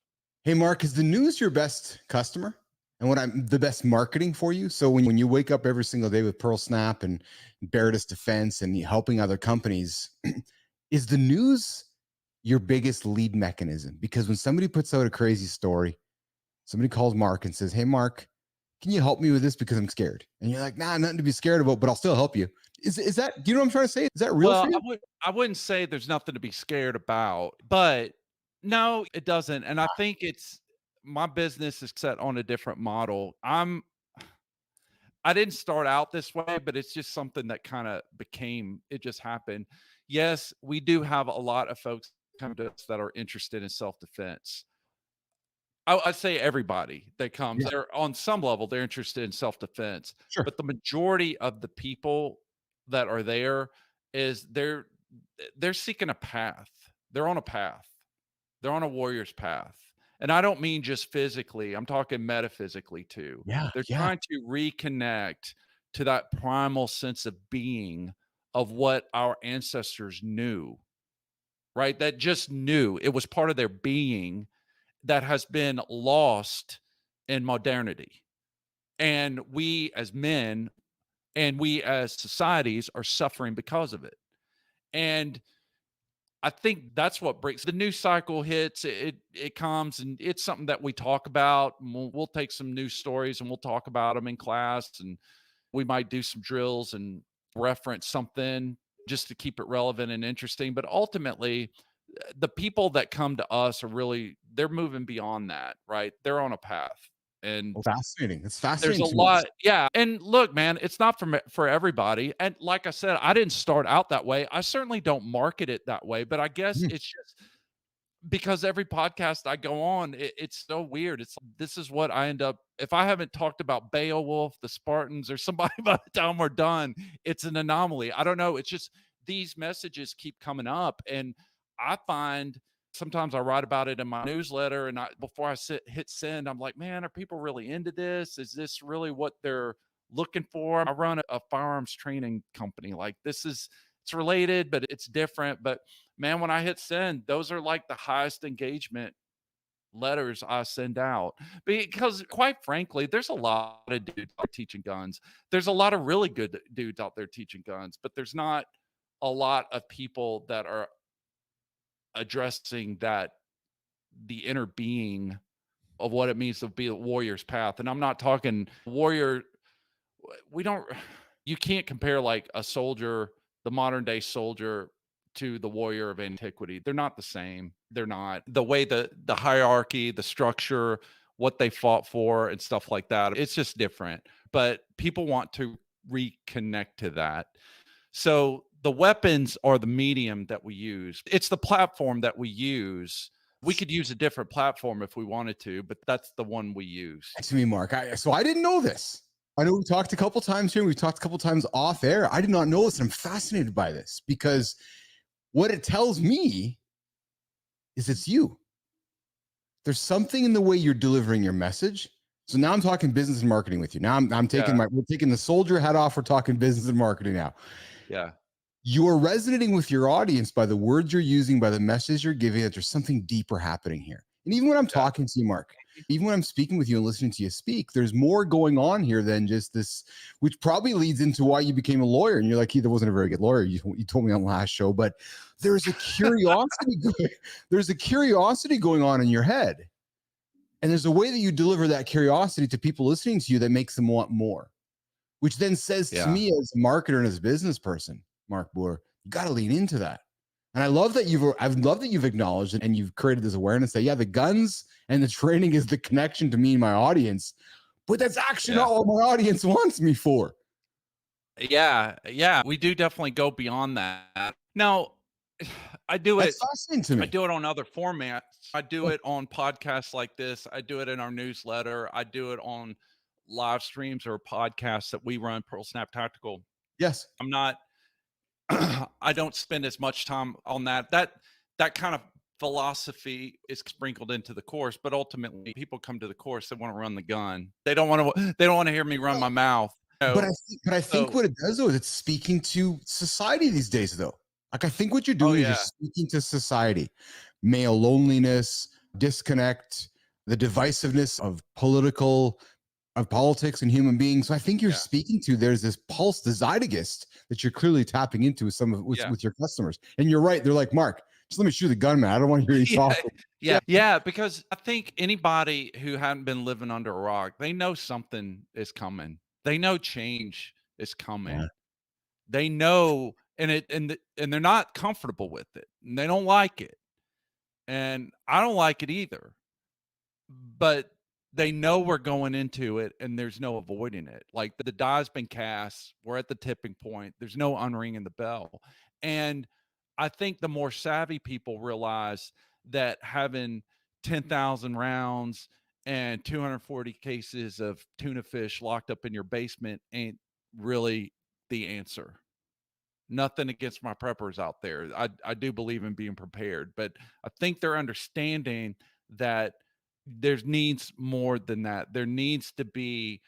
Hey, Mark, is the news your best customer? And what I'm the best marketing for you? So when you wake up every single day with Pearl Snap and Veritas Defense and you helping other companies, is the news your biggest lead mechanism? Because when somebody puts out a crazy story, somebody calls Mark and says, "Hey, Mark, can you help me with this because I'm scared?" And you're like, "Nah, nothing to be scared about, but I'll still help you." Is that? Do you know what I'm trying to say? Is that real for Well, you? I wouldn't say there's nothing to be scared about, but no, it doesn't, and I think it's my business is set on a different model. I didn't start out this way, but it's just something that kinda became it just happened. Yes, we do have a lot of folks come to us that are interested in self-defense. I'd say everybody that comes, Yeah, they're on some level, they're interested in self-defense, sure. but the majority of the people that are there is they're seeking a path. They're on a path. They're on a warrior's path. And I don't mean just physically, I'm talking metaphysically too. Yeah, They're yeah. trying to reconnect to that primal sense of being of what our ancestors knew, right? That just knew. It was part of their being that has been lost in modernity. And we as men and we as societies are suffering because of it. And I think that's what breaks the news cycle hits. It comes and it's something that we talk about. And we'll take some news stories and we'll talk about them in class, and we might do some drills and reference something just to keep it relevant and interesting. But ultimately, the people that come to us are really they're moving beyond that, right? They're on a path. And Oh, fascinating. It's there's fascinating a to me. lot, yeah, and look, man, it's not for everybody, and like I said, I didn't start out that way. I certainly don't market it that way, but I guess Mhm. it's just because every podcast I go on, it's so weird. It's this is what I end up if I haven't talked about Beowulf, the Spartans, or somebody by the time we're done, it's an anomaly. I don't know. It's just these messages keep coming up, and I find sometimes I write about it in my newsletter, and before I hit send, I'm like, man, are people really into this? Is this really what they're looking for? I run a firearms training company. Like this is it's related, but it's different. But man, when I hit send, those are like the highest engagement letters I send out because quite frankly, there's a lot of dudes out teaching guns. There's a lot of really good dudes out there teaching guns, but there's not a lot of people that are addressing that the inner being of what it means to be a warrior's path. And I'm not talking warrior we don't you can't compare like a soldier, the modern day soldier to the warrior of antiquity. They're not the same. They're not. The way the hierarchy, the structure, what they fought for and stuff like that. It's just different. But people want to reconnect to that. So the weapons are the medium that we use. It's the platform that we use. We could use a different platform if we wanted to, but that's the one we use. To me, Mark. So I didn't know this. I know we talked a couple times here. We've talked a couple times off air. I did not know this. And I'm fascinated by this because what it tells me is it's you. There's something in the way you're delivering your message. So now I'm talking business and marketing with you. Now I'm taking Yeah. we're taking the soldier hat off. We're talking business and marketing now. Yeah. You are resonating with your audience by the words you're using, by the message you're giving, that there's something deeper happening here. And even when I'm Yeah. talking to you, Mark, even when I'm speaking with you and listening to you speak, there's more going on here than just this, which probably leads into why you became a lawyer. And you're like, Keith, I wasn't a very good lawyer. You told me on the last show, but there's a curiosity there's a curiosity going on in your head. And there's a way that you deliver that curiosity to people listening to you that makes them want more, which then says to me as a marketer and as a business person, Mark Booher, you got to lean into that. And I love that you've acknowledged and you've created this awareness that, yeah, the guns and the training is the connection to me and my audience, but that's actually not what my audience wants me for. Yeah, we do definitely go beyond that. Now, I do That's it. fascinating to me. I do it on other formats. I do it on podcasts like this. I do it in our newsletter. I do it on live streams or podcasts that we run, Pearl Snap Tactical. Yes. I'm not. I don't spend as much time on that. That kind of philosophy is sprinkled into the course, but ultimately, people come to the course, they want to run the gun. They don't want to. They don't want to hear me run my mouth. But I think what it does though is it's speaking to society these days though. Like I think what you're doing is you're speaking to society, male loneliness, disconnect, the divisiveness of politics and human beings. So I think you're speaking to there's this pulse, the zeitgeist that you're clearly tapping into with your customers. And you're right. They're like, Mark, just let me shoot the gun, man. I don't want to hear you talking. Yeah, because I think anybody who hadn't been living under a rock, they know something is coming. They know change is coming. Yeah. They know, and they're not comfortable with it, and they don't like it, and I don't like it either. But they know we're going into it, and there's no avoiding it. Like the die's been cast, we're at the tipping point. There's no unringing the bell, and I think the more savvy people realize that having 10,000 rounds and 240 cases of tuna fish locked up in your basement ain't really the answer. Nothing against my preppers out there. I do believe in being prepared, but I think they're understanding that there needs more than that. There needs to be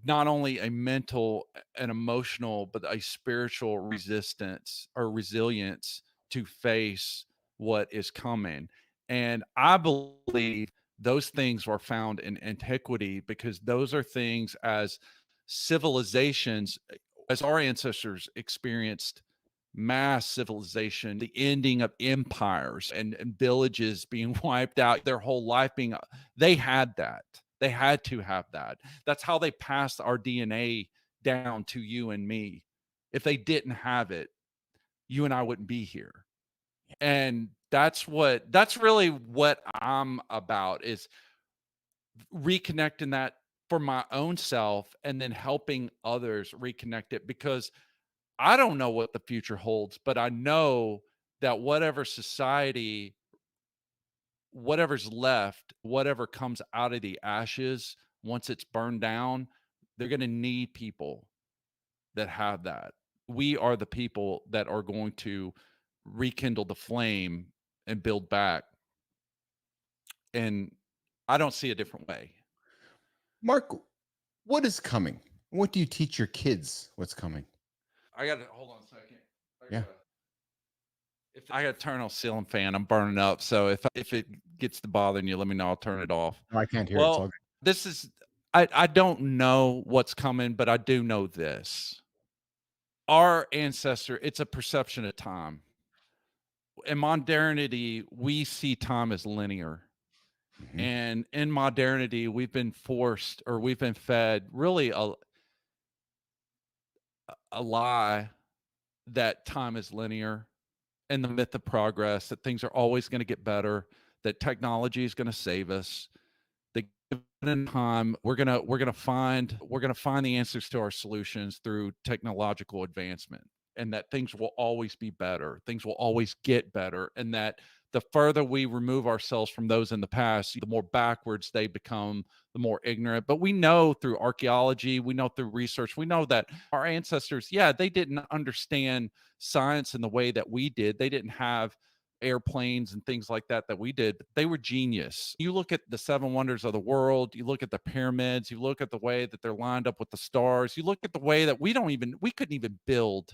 not only a mental and emotional, but a spiritual resistance or resilience to face what is coming. And I believe those things were found in antiquity because those are things as civilizations, as our ancestors experienced mass civilization, the ending of empires and villages being wiped out, their whole life being, they had that. They had to have that. That's how they passed our DNA down to you and me. If they didn't have it, you and I wouldn't be here. And that's really what I'm about, is reconnecting that for my own self and then helping others reconnect it, because I don't know what the future holds, but I know that whatever's left, whatever comes out of the ashes, once it's burned down, they're going to need people that have that. We are the people that are going to rekindle the flame and build back. And I don't see a different way. Mark, what is coming? What do you teach your kids what's coming? I got to hold on a second. Yeah. I got to turn on ceiling fan. I'm burning up. So if it gets to bothering you, let me know. I'll turn it off. No, I can't hear it. Well, this is, I don't know what's coming, but I do know this. Our ancestor, it's a perception of time. In modernity, we see time as linear. Mm-hmm. And in modernity, we've been forced, or we've been fed really a lie that time is linear, and the myth of progress, that things are always going to get better, that technology is going to save us, that in time we're going to find the answers to our solutions through technological advancement, and that things will always be better, things will always get better, and that the further we remove ourselves from those in the past, the more backwards they become, the more ignorant. But we know through archaeology, we know through research, we know that our ancestors, they didn't understand science in the way that we did. They didn't have airplanes and things like that we did, but they were genius. You look at the seven wonders of the world, you look at the pyramids, you look at the way that they're lined up with the stars, you look at the way that we couldn't even build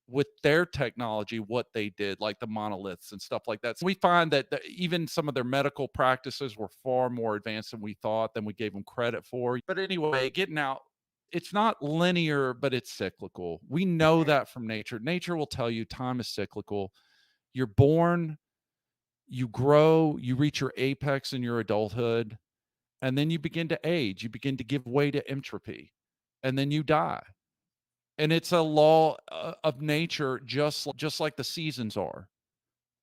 with their technology what they did, like the monoliths and stuff like that. So we find that even some of their medical practices were far more advanced than we thought, than we gave them credit for. But anyway, getting out, it's not linear, but it's cyclical. We know that from nature. Nature will tell you time is cyclical. You're born, you grow, you reach your apex in your adulthood, and then you begin to age. You begin to give way to entropy, and then you die. And it's a law of nature, just like the seasons are,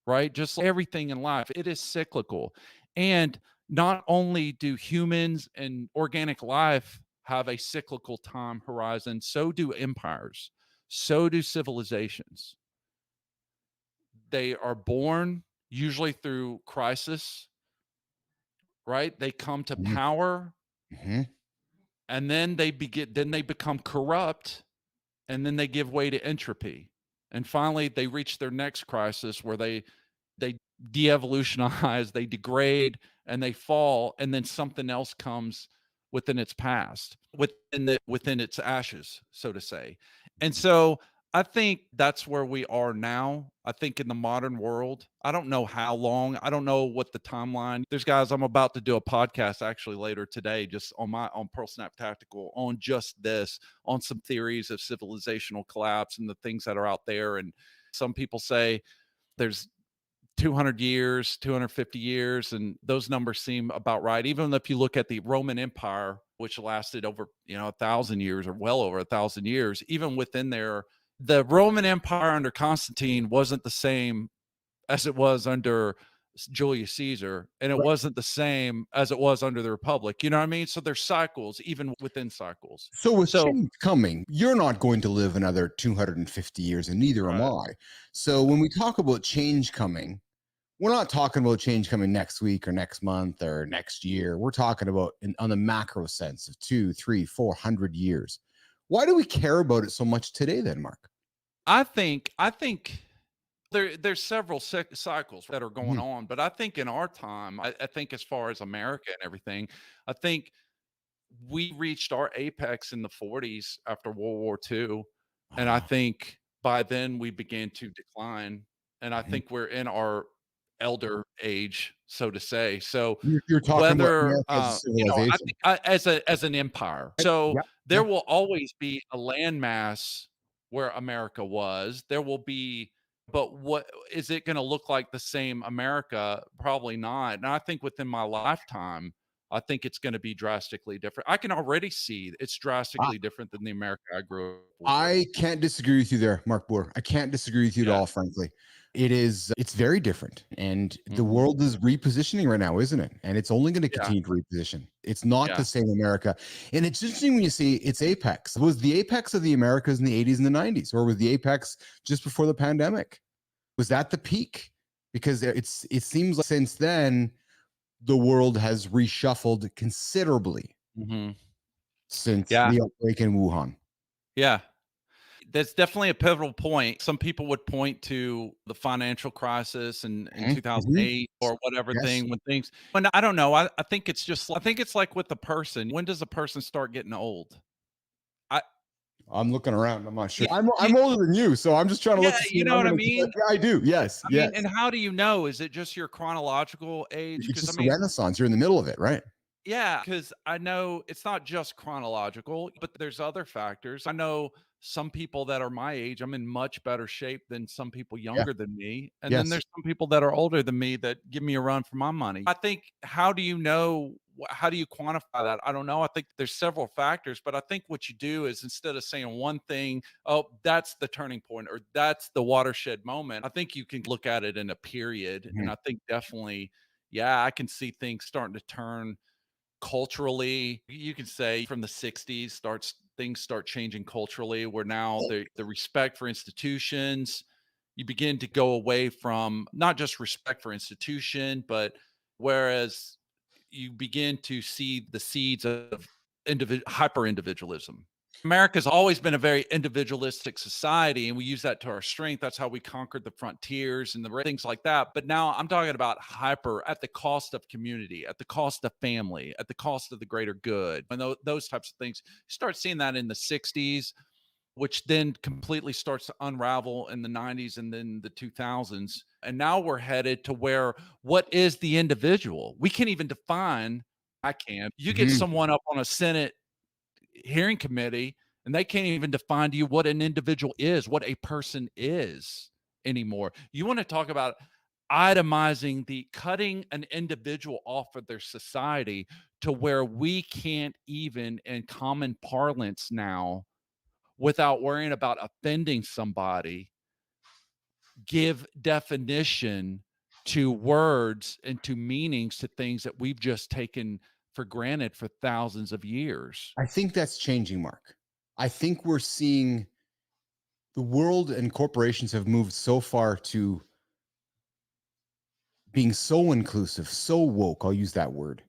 right? Just like everything in life, it is cyclical. And not only do humans and organic life have a cyclical time horizon, so do empires, so do civilizations. They are born usually through crisis, right? They come to Mhm. power, Mhm. and then they become corrupt, and then they give way to entropy. And finally they reach their next crisis where they de-evolutionize, they degrade, and they fall, and then something else comes within its past, within its ashes, so to say. And so I think that's where we are now. I think in the modern world, I don't know how long, I don't know what the timeline. There's guys, I'm about to do a podcast actually later today, just on Pearl Snap Tactical, on just this, on some theories of civilizational collapse and the things that are out there. And some people say there's 200 years, 250 years, and those numbers seem about right. Even if you look at the Roman Empire, which lasted over, 1,000 years, or well over 1,000 years, even within there, the Roman Empire under Constantine wasn't the same as it was under Julius Caesar, and it Right. wasn't the same as it was under the Republic. You know what I mean? So there's cycles, even within cycles. So with So, change coming, you're not going to live another 250 years, and neither am right. I. So when we talk about change coming, we're not talking about change coming next week or next month or next year. We're talking about on the macro sense of 2, 3, 400 years. Why do we care about it so much today then, Mark? I think there's several cycles that are going Mhm. on, but I think in our time, I think as far as America and everything, I think we reached our apex in the 40s after World War II, and I Ah, think by then we began to decline, and I mhm. think we're in our elder age, so to say. So You're talking about whether America as a I civilization. think as an empire, so Yeah, there yeah. will always be a landmass where America was. There will be, but what is it going to look like? The same America? Probably not. And I think within my lifetime, I think it's going to be drastically different. I can already see it's drastically different than the America I grew up with. I can't disagree with you there, Mark Boer. I can't disagree with you at Yeah. all, frankly. It's very different. And the Mhm. world is repositioning right now, isn't it? And it's only going to Yeah. continue to reposition. It's not the Yeah. same America. And it's interesting when you see its apex. Was the apex of the Americas in the 80s and the 90s, or was the apex just before the pandemic? Was that the peak? Because it seems like since then, the world has reshuffled considerably Mhm. since Yeah. the outbreak in Wuhan. Yeah. That's definitely a pivotal point. Some people would point to the financial crisis in Mhm, mhm. 2008 or whatever Yes. thing when things, when I don't know. I think it's just, I think it's like with the person. When does a person start getting old? I, I'm looking around. I'm not sure. yeah, I'm older than you, so I'm just trying to yeah, look to see you when know I'm what I going to. mean? Yeah, I do. Yes, I mean, yes. and how do you know? Is it just your chronological age? It's Because I just a mean, renaissance. You're in the middle of it, right? yeah, because I know it's not just chronological, but there's other factors. I know some people that are my age, I'm in much better shape than some people Yeah. younger than me. And then Yes. there's some people that are older than me that give me a run for my money. I think, how do you know? How do you quantify that? I don't know. I think there's several factors, but I think what you do is, instead of saying one thing, oh, that's the turning point or that's the watershed moment, I think you can look at it in a period. And Mhm. I think definitely, yeah, I can see things starting to turn culturally. You can say from the 60s starts, things start changing culturally, where now the respect for institutions, you begin to go away from not just respect for institution, but whereas you begin to see the seeds of hyper individualism. America's always been a very individualistic society, and we use that to our strength. That's how we conquered the frontiers and the things like that. But now I'm talking about hyper at the cost of community, at the cost of family, at the cost of the greater good, and those types of things. You start seeing that in the 60s, which then completely starts to unravel in the 90s and then the 2000s. And now we're headed to where, what is the individual? We can't even define. I can. You get Mhm. someone up on a Senate hearing committee and they can't even define to you what an individual is, what a person is. anymore. You want to talk about itemizing cutting an individual off of their society to where we can't even in common parlance now, without worrying about offending somebody, give definition to words and to meanings to things that we've just taken for granted for thousands of years. I think that's changing, Mark. I think we're seeing the world and corporations have moved so far to being so inclusive, so woke. I'll use that word,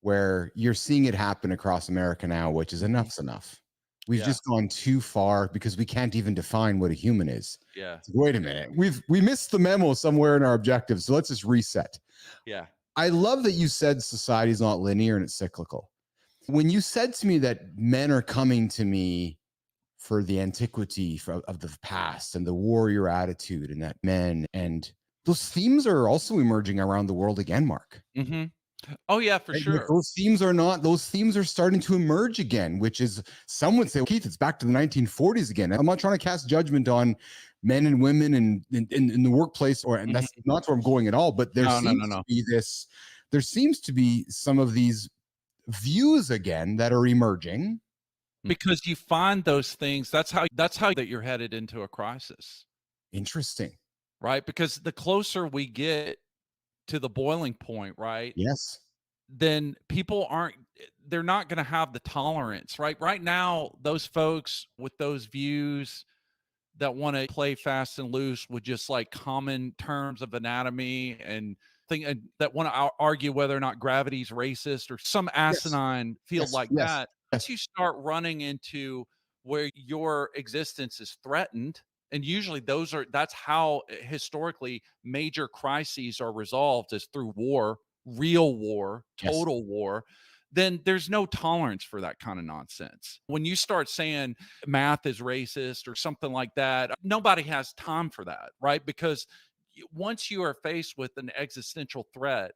where you're seeing it happen across America now, which is enough's enough. We've Yeah. just gone too far because we can't even define what a human is. Yeah. Wait a minute. We missed the memo somewhere in our objectives. So let's just reset. Yeah. I love that you said society is not linear and it's cyclical. When you said to me that men are coming to me for the antiquity of the past and the warrior attitude, and that men, and those themes are also emerging around the world again, Mark. Mm-hmm. Oh yeah, for sure. Those themes are starting to emerge again, which is, some would say, well, Keith, it's back to the 1940s again. I'm not trying to cast judgment on men and women in the workplace, and that's not where I'm going at all. But there seems to be some of these views again that are emerging, because you find those things. That's how that you're headed into a crisis. Interesting, right? Because the closer we get to the boiling point, right? Yes. Then people they're not going to have the tolerance, right? Right now, those folks with those views that want to play fast and loose with just like common terms of anatomy and that want to argue whether or not gravity's racist or some asinine field like that. Once you start running into where your existence is threatened, and usually that's how historically major crises are resolved, is through war, real war, total war, then there's no tolerance for that kind of nonsense. When you start saying math is racist or something like that, nobody has time for that, right? Because once you are faced with an existential threat,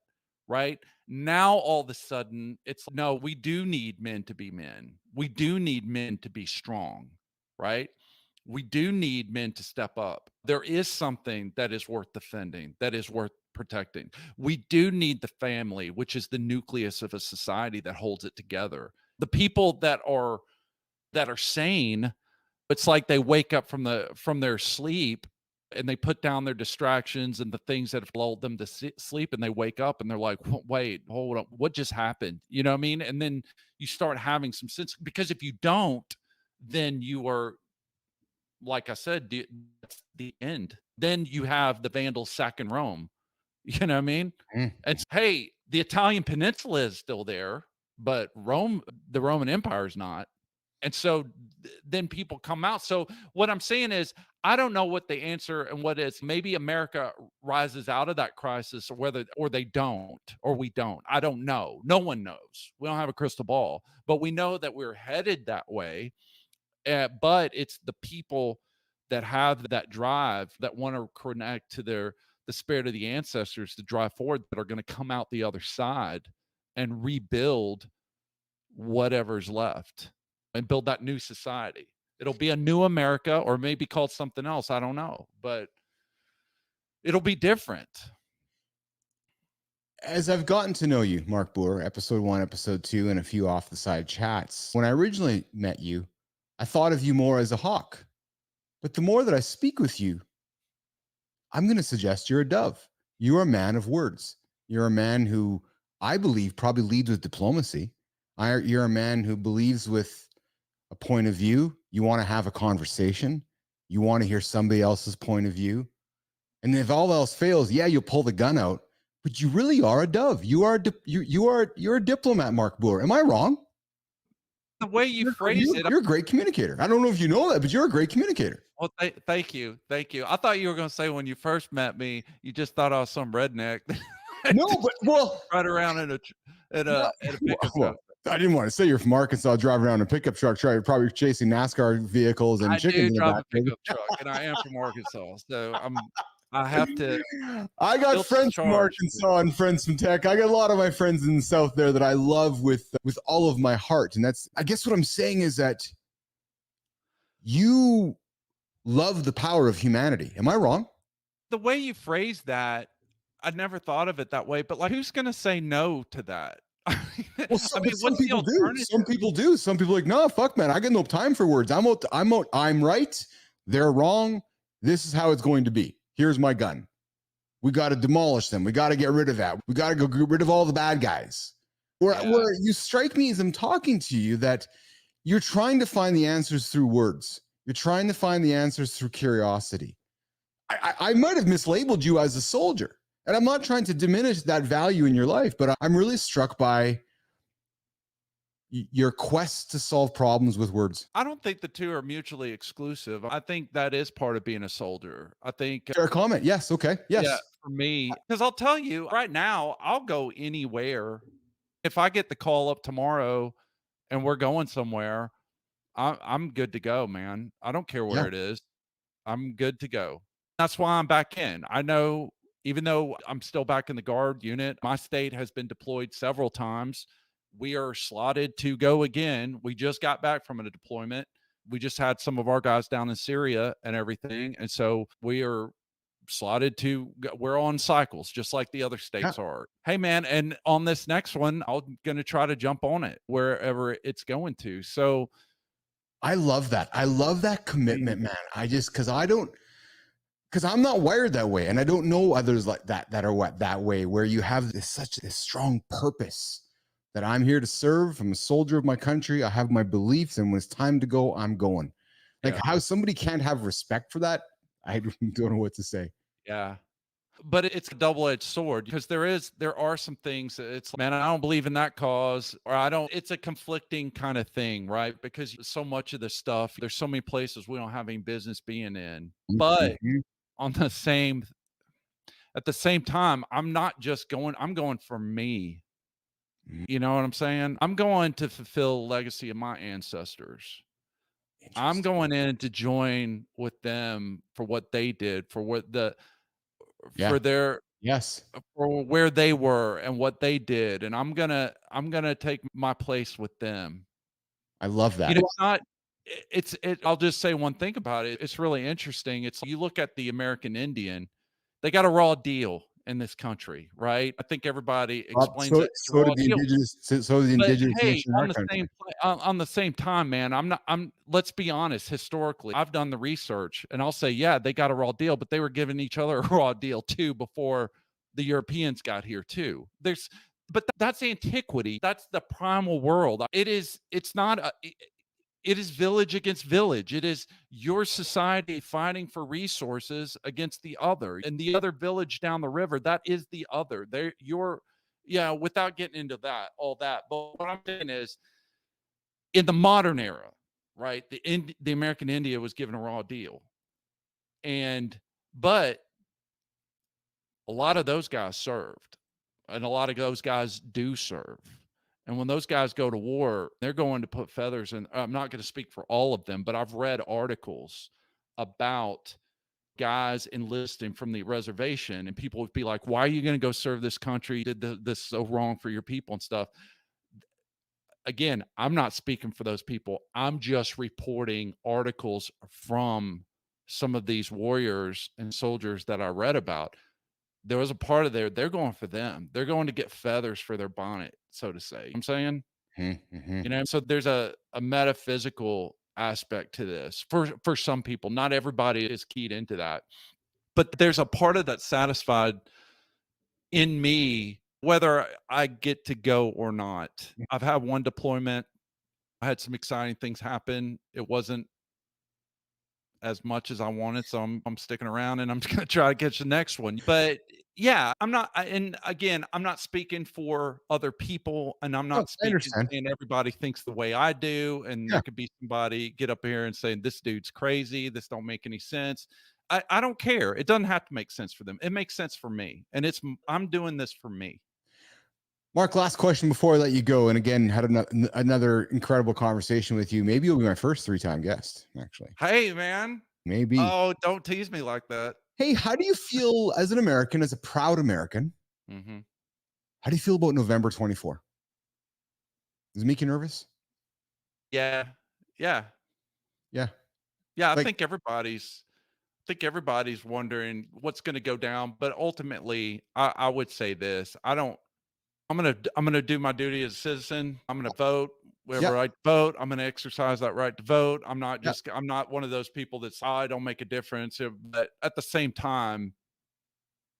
right? Now all of a sudden it's no, we do need men to be men. We do need men to be strong, right? We do need men to step up. There is something that is worth defending, that is worth protecting. We do need the family, which is the nucleus of a society that holds it together. The people that are sane, it's like they wake up from their sleep and they put down their distractions and the things that have lulled them to sleep, and they wake up and they're like, wait, hold on, what just happened? You know what I mean? And then you start having some sense, because if you don't, then you are, like I said, that's the end. Then you have the Vandals sacking Rome. You know what I mean? It's, hey, the Italian peninsula is still there, but the Roman Empire is not. And so then people come out. So what I'm saying is, I don't know what the answer and what is. Maybe America rises out of that crisis, or they don't, or we don't. I don't know. No one knows. We don't have a crystal ball, but we know that we're headed that way. But it's the people that have that drive, that want to connect to the spirit of the ancestors to drive forward, that are going to come out the other side and rebuild whatever's left and build that new society. It'll be a new America, or maybe called something else. I don't know, but it'll be different. As I've gotten to know you, Mark Booher, episode 1, episode 2, and a few off the side chats, when I originally met you, I thought of you more as a hawk. But the more that I speak with you, I'm going to suggest you're a dove. You're a man of words. You're a man who I believe probably leads with diplomacy. You're a man who believes with a point of view. You want to have a conversation. You want to hear somebody else's point of view. And if all else fails, yeah, you'll pull the gun out. But you really are a dove. You're a diplomat, Mark Booher. Am I wrong? The way you phrase it, you're a great communicator. I don't know if you know that, but you're a great communicator. Well, thank you. I thought you were going to say, when you first met me, you just thought I was some redneck. No, but right around in a pickup truck. I didn't want to say you're from Arkansas, driving around in a pickup truck, probably chasing NASCAR vehicles and chickens. I do drive a pickup truck, and I am from Arkansas, so I have to. I got friends from Arkansas and friends from Tech. I got a lot of my friends in the South there that I love with all of my heart. And that's, I guess what I'm saying is that you love the power of humanity. Am I wrong? The way you phrase that, I never thought of it that way, but, like, who's gonna say no to that? Well, I but mean, some what's the people do. alternative? Some people do. Some people are like, no, fuck, man. I got no time for words. I'm right. They're wrong. This is how it's going to be. Here's my gun. We got to demolish them. We got to get rid of that. We got to go get rid of all the bad guys. Yeah. Where you strike me as I'm talking to you that you're trying to find the answers through words. You're trying to find the answers through curiosity. I might have mislabeled you as a soldier, and I'm not trying to diminish that value in your life, but I'm really struck by your quest to solve problems with words. I don't think the 2 are mutually exclusive. I think that is part of being a soldier. I think, Fair comment. Yes. Okay. yeah, Yes. for me, because 'cause I'll tell you right now, I'll go anywhere. If I get the call up tomorrow and we're going somewhere, I'm good to go, man. I don't care Yeah. where it is. I'm good to go. That's why I'm back in. I know even though I'm still back in the guard unit, my state has been deployed several times. We are slotted to go again. We just got back from a deployment. We just had some of our guys down in Syria and everything. And so we are slotted to we're on cycles just like the other Yeah. states are. Hey man, and on this next one, I'm going to try to jump on it wherever it's going to. So I love that. I love that commitment, man. Because I'm not wired that way. And I don't know others like that are what that way, where you have such this strong purpose that I'm here to serve. I'm a soldier of my country. I have my beliefs. And when it's time to go, I'm going. Like yeah, how somebody can't have respect for that. I don't know what to say. yeah. But it's a double-edged sword because there are some things that it's, "Man, I don't believe in that cause," or, "I don't." It's a conflicting kinda thing, right? Because so much of this stuff, there's so many places we don't have any business being in. But Mhm. on the same at the same time, I'm going for me. Mhm. You know what I'm saying? I'm going to fulfill the legacy of my ancestors. I'm Interesting. going in to join with them for what they did, Yeah. for their Yes. for where they were and what they did, and I'm gonna take my place with them. I love You know, that. it's not I'll just say one thing about it, it's really interesting. It's you look at the American Indian, they got a raw deal in this country, right? I think everybody explains that it's a raw deal. So did the But indigenous hey, nation in our country. on the same time, man, let's be honest, historically, I've done the research and I'll say, yeah, they got a raw deal, but they were giving each other a raw deal too before the Europeans got here too. That's antiquity. That's the primal world. It's not it is village against village. It is your society fighting for resources against the other. And the other village down the river, that is the other. They're your Yeah, without getting into all that. But what I'm saying is in the modern era, right? The American India was given a raw deal. And but a lot of those guys served. And a lot of those guys do serve. And when those guys go to war, they're going to put feathers in. I'm not going to speak for all of them, but I've read articles about guys enlisting from the reservation, and people would be like, "Why are you going to go serve this country? This so wrong for your people and stuff?" Again, I'm not speaking for those people. I'm just reporting articles from some of these warriors and soldiers that I read about. There was a part of they're going for them. They're going to get feathers for their bonnet, so to say. I'm saying, Mm-hmm. so there's a metaphysical aspect to this for some people. Not everybody is keyed into that, but there's a part of that satisfied in me, whether I get to go or not. I've had one deployment. I had some exciting things happen. It wasn't as much as I wanted, so I'm sticking around and I'm gonna try to catch the next one. But yeah, and again, I'm not speaking for other people, and I'm Oh, not I speaking understand. saying everybody thinks the way I do, and Yeah. there could be somebody get up here and saying this dude's crazy, this don't make any sense. I don't care. It doesn't have to make sense for them. It makes sense for me, and I'm doing this for me. Mark, last question before I let you go. And again, had another incredible conversation with you. Maybe you'll be my first 3-time guest, actually. Hey, man. Maybe. Oh, don't tease me like that. Hey, how do you feel as an American, as a proud American? Hmm. How do you feel about November 24? Does it make you nervous? Yeah, yeah, Yeah. yeah. I Like, think everybody's think everybody's wondering what's going to go down, but ultimately, I would say this: I'm gonna do my duty as a citizen. I'm gonna vote Yeah. wherever I vote. I'm gonna exercise that right to vote. Yeah. I'm not one of those people that's I don't make a difference. But at the same time,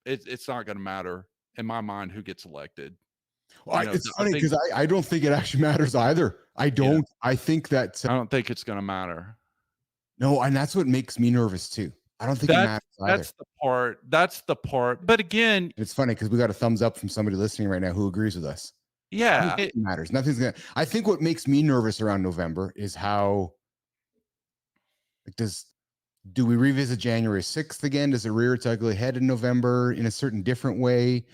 it's not gonna matter in my mind who gets elected. Well, You know, it's I funny think because I don't think it actually matters either. I yeah, don't. I think that I don't think it's gonna matter. no, and that's what makes me nervous too. I don't think it That's matters either. that's the part. That's the part. But again, It's funny because we got a thumbs up from somebody listening right now who agrees with us. I don't yeah, think it matters. Nothing's gonna. I think what makes me nervous around November is how like do we revisit January 6th again? Does it rear its ugly head in November in a certain different way?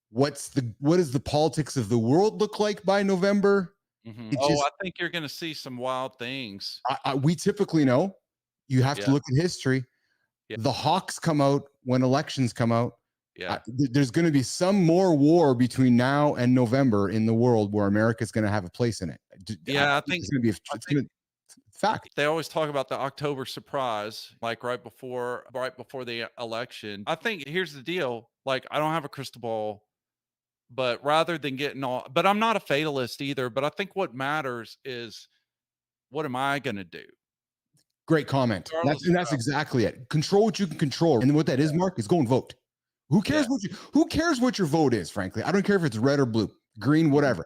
What does the politics of the world look like by November? It Oh, just I think you're gonna see some wild things. we typically know you have to Yeah, look at history. yeah, The hawks come out when elections come out. yeah, There's going to be some more war between now and November in the world where America's going to have a place in it. yeah. It's going to be I it's think going to fact. they always talk about the October surprise, like right before the election. I think here's the deal. Like, I don't have a crystal ball, but rather than getting all, but I'm not a fatalist either. But I think what matters is what am I going to do? Great comment. Regardless And of that's exactly it. Control what you can control, and what that is, Mark, is go and vote. yeah. Who cares what your vote is? Frankly, I don't care if it's red or blue, green, Mhm. whatever.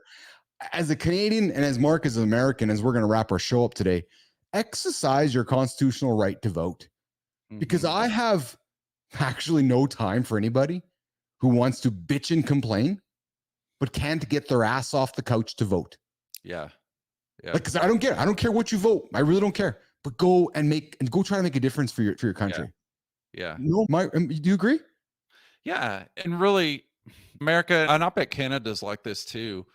As a Canadian and as Mark as an American, as we're going to wrap our show up today, exercise your constitutional right to vote. Because Mhm. I have actually no time for anybody who wants to bitch and complain, but can't get their ass off the couch to vote. Yeah. Yeah. Like, because I don't care. I don't care what you vote. I really don't care. But go go try to make a difference for your country. Yeah. No, do you agree? Yeah. And really, America, and I bet Canada's like this too.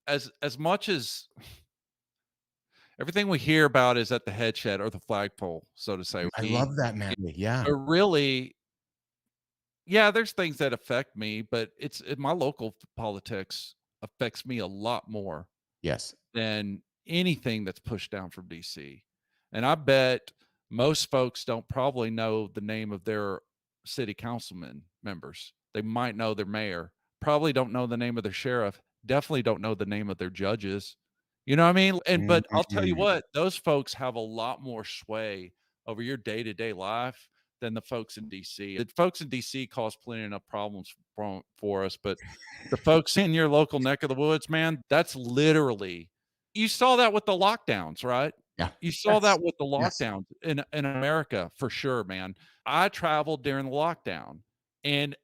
As much as everything we hear about is at the headshed or the flagpole, so to say. I love that, man. Yeah. But really, yeah, there's things that affect me, but my local politics affects me a lot more Yes. than anything that's pushed down from DC. And I bet most folks don't probably know the name of their city councilman members. They might know their mayor, probably don't know the name of their sheriff, definitely don't know the name of their judges. You know what I mean? And but I'll tell you Mhm. what, those folks have a lot more sway over your day-to-day life than the folks in DC. The folks in DC cause plenty enough problems for us, but the folks in your local neck of the woods, man, that's literally you saw that with the lockdowns, right? Yeah. You saw Yes. that with the Yes. lockdowns in America for sure, man. I traveled during the lockdown, and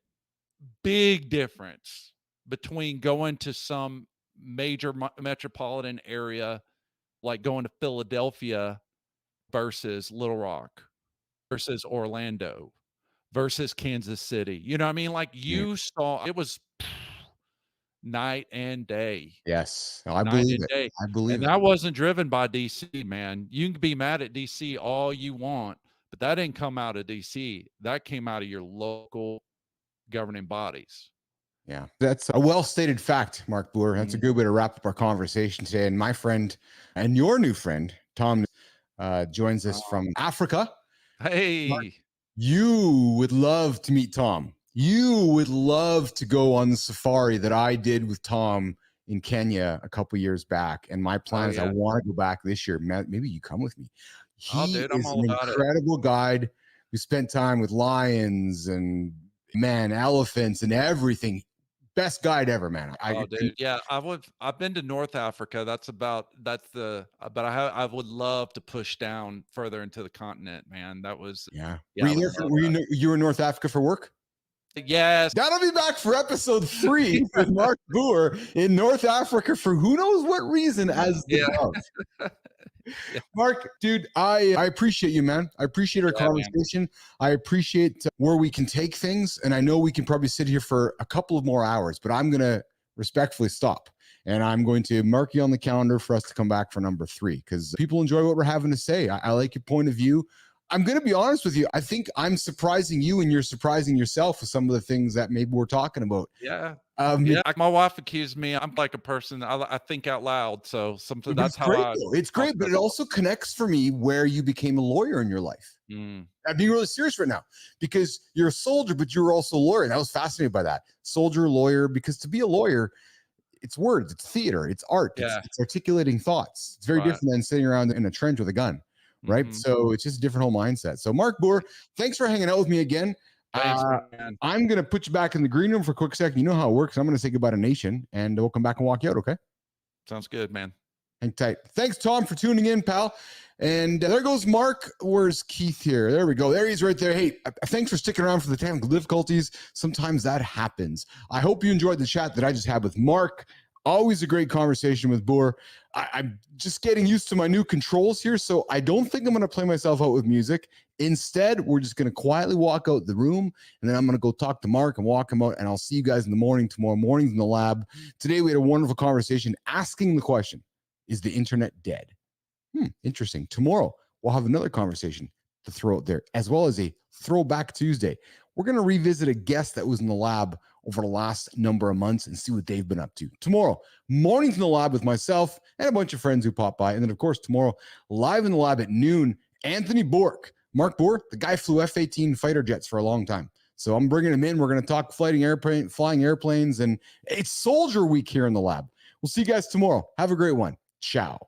big difference between going to some major metropolitan area like going to Philadelphia versus Little Rock versus Orlando versus Kansas City. You know what I mean? Like Yeah. you saw it was night and day. Yes. No, I Night believe and it. day. I believe And it. that wasn't driven by DC, man. You can be mad at DC all you want, but that didn't come out of DC. That came out of your local governing bodies. Yeah, that's a well stated fact, Mark Booher. That's a Mhm. good way to wrap up our conversation today. And my friend and your new friend, Tom, joins us from Africa. Mark, Hey. you would love to meet Tom. You would love to go on the safari that I did with Tom in Kenya a couple years back. And my plan Oh, is I yeah. want to go back this year. Maybe you come with me. Oh, He dude, I'm is all an about it. incredible guide who spent time with lions and elephants and everything. Best guide ever, man. Oh, dude. Yeah, I've been to North Africa. But I would love to push down further into the continent, man. Yeah. Yeah, I would love that. You were in North Africa for work? Yes. That'll be back for episode 3 with Mark Booher in North Africa for who knows what reason as the Yeah. dove. Mark, dude, I appreciate you, man. I appreciate our Yeah, man. conversation. I appreciate where we can take things. And I know we can probably sit here for a couple of more hours, but I'm going to respectfully stop. And I'm going to mark you on the calendar for us to come back for number 3 because people enjoy what we're having to say. I like your point of view. I'm going to be honest with you. I think I'm surprising you and you're surprising yourself with some of the things that maybe we're talking about. Yeah. Yeah, my wife accused me. I'm like a person. I think out loud. So something But that's it's how great, I though. It's talk great, but about it also connects for me where you became a lawyer in your life. Mm. I'm being really serious right now because you're a soldier, but you're also a lawyer. And I was fascinated by that. Soldier, lawyer, because to be a lawyer, it's words, it's theater, it's art, Yeah. it's articulating thoughts. It's very Right. different than sitting around in a trench with a gun, right? Mhm. So it's just a different whole mindset. So Mark Booher, thanks for hanging out with me again. Thanks, man. I'm going to put you back in the green room for a quick second. You know how it works. I'm going to say goodbye to Nation and we'll come back and walk you out, okay? Sounds good, man. Hang tight. Thanks, Tom, for tuning in, pal. And there goes Mark. Where's Keith here? There we go. There he's right there. Hey, thanks for sticking around for the technical difficulties. Sometimes that happens. I hope you enjoyed the chat that I just had with Mark. Always a great conversation with Boer. I'm just getting used to my new controls here, so I don't think I'm going to play myself out with music. Instead, we're just going to quietly walk out the room, and then I'm going to go talk to Mark and walk him out, and I'll see you guys in the morning, tomorrow morning in the lab. Today, we had a wonderful conversation asking the question, is the internet dead? Interesting. Tomorrow, we'll have another conversation to throw out there, as well as a Throwback Tuesday. We're going to revisit a guest that was in the lab over the last number of months and see what they've been up to. Tomorrow, mornings in the lab with myself and a bunch of friends who pop by. And then, of course, tomorrow, live in the lab at noon, Anthony Bork. Mark Booher, the guy flew F-18 fighter jets for a long time. So I'm bringing him in. We're going to talk flying airplanes, and it's Soldier Week here in the lab. We'll see you guys tomorrow. Have a great one. Ciao.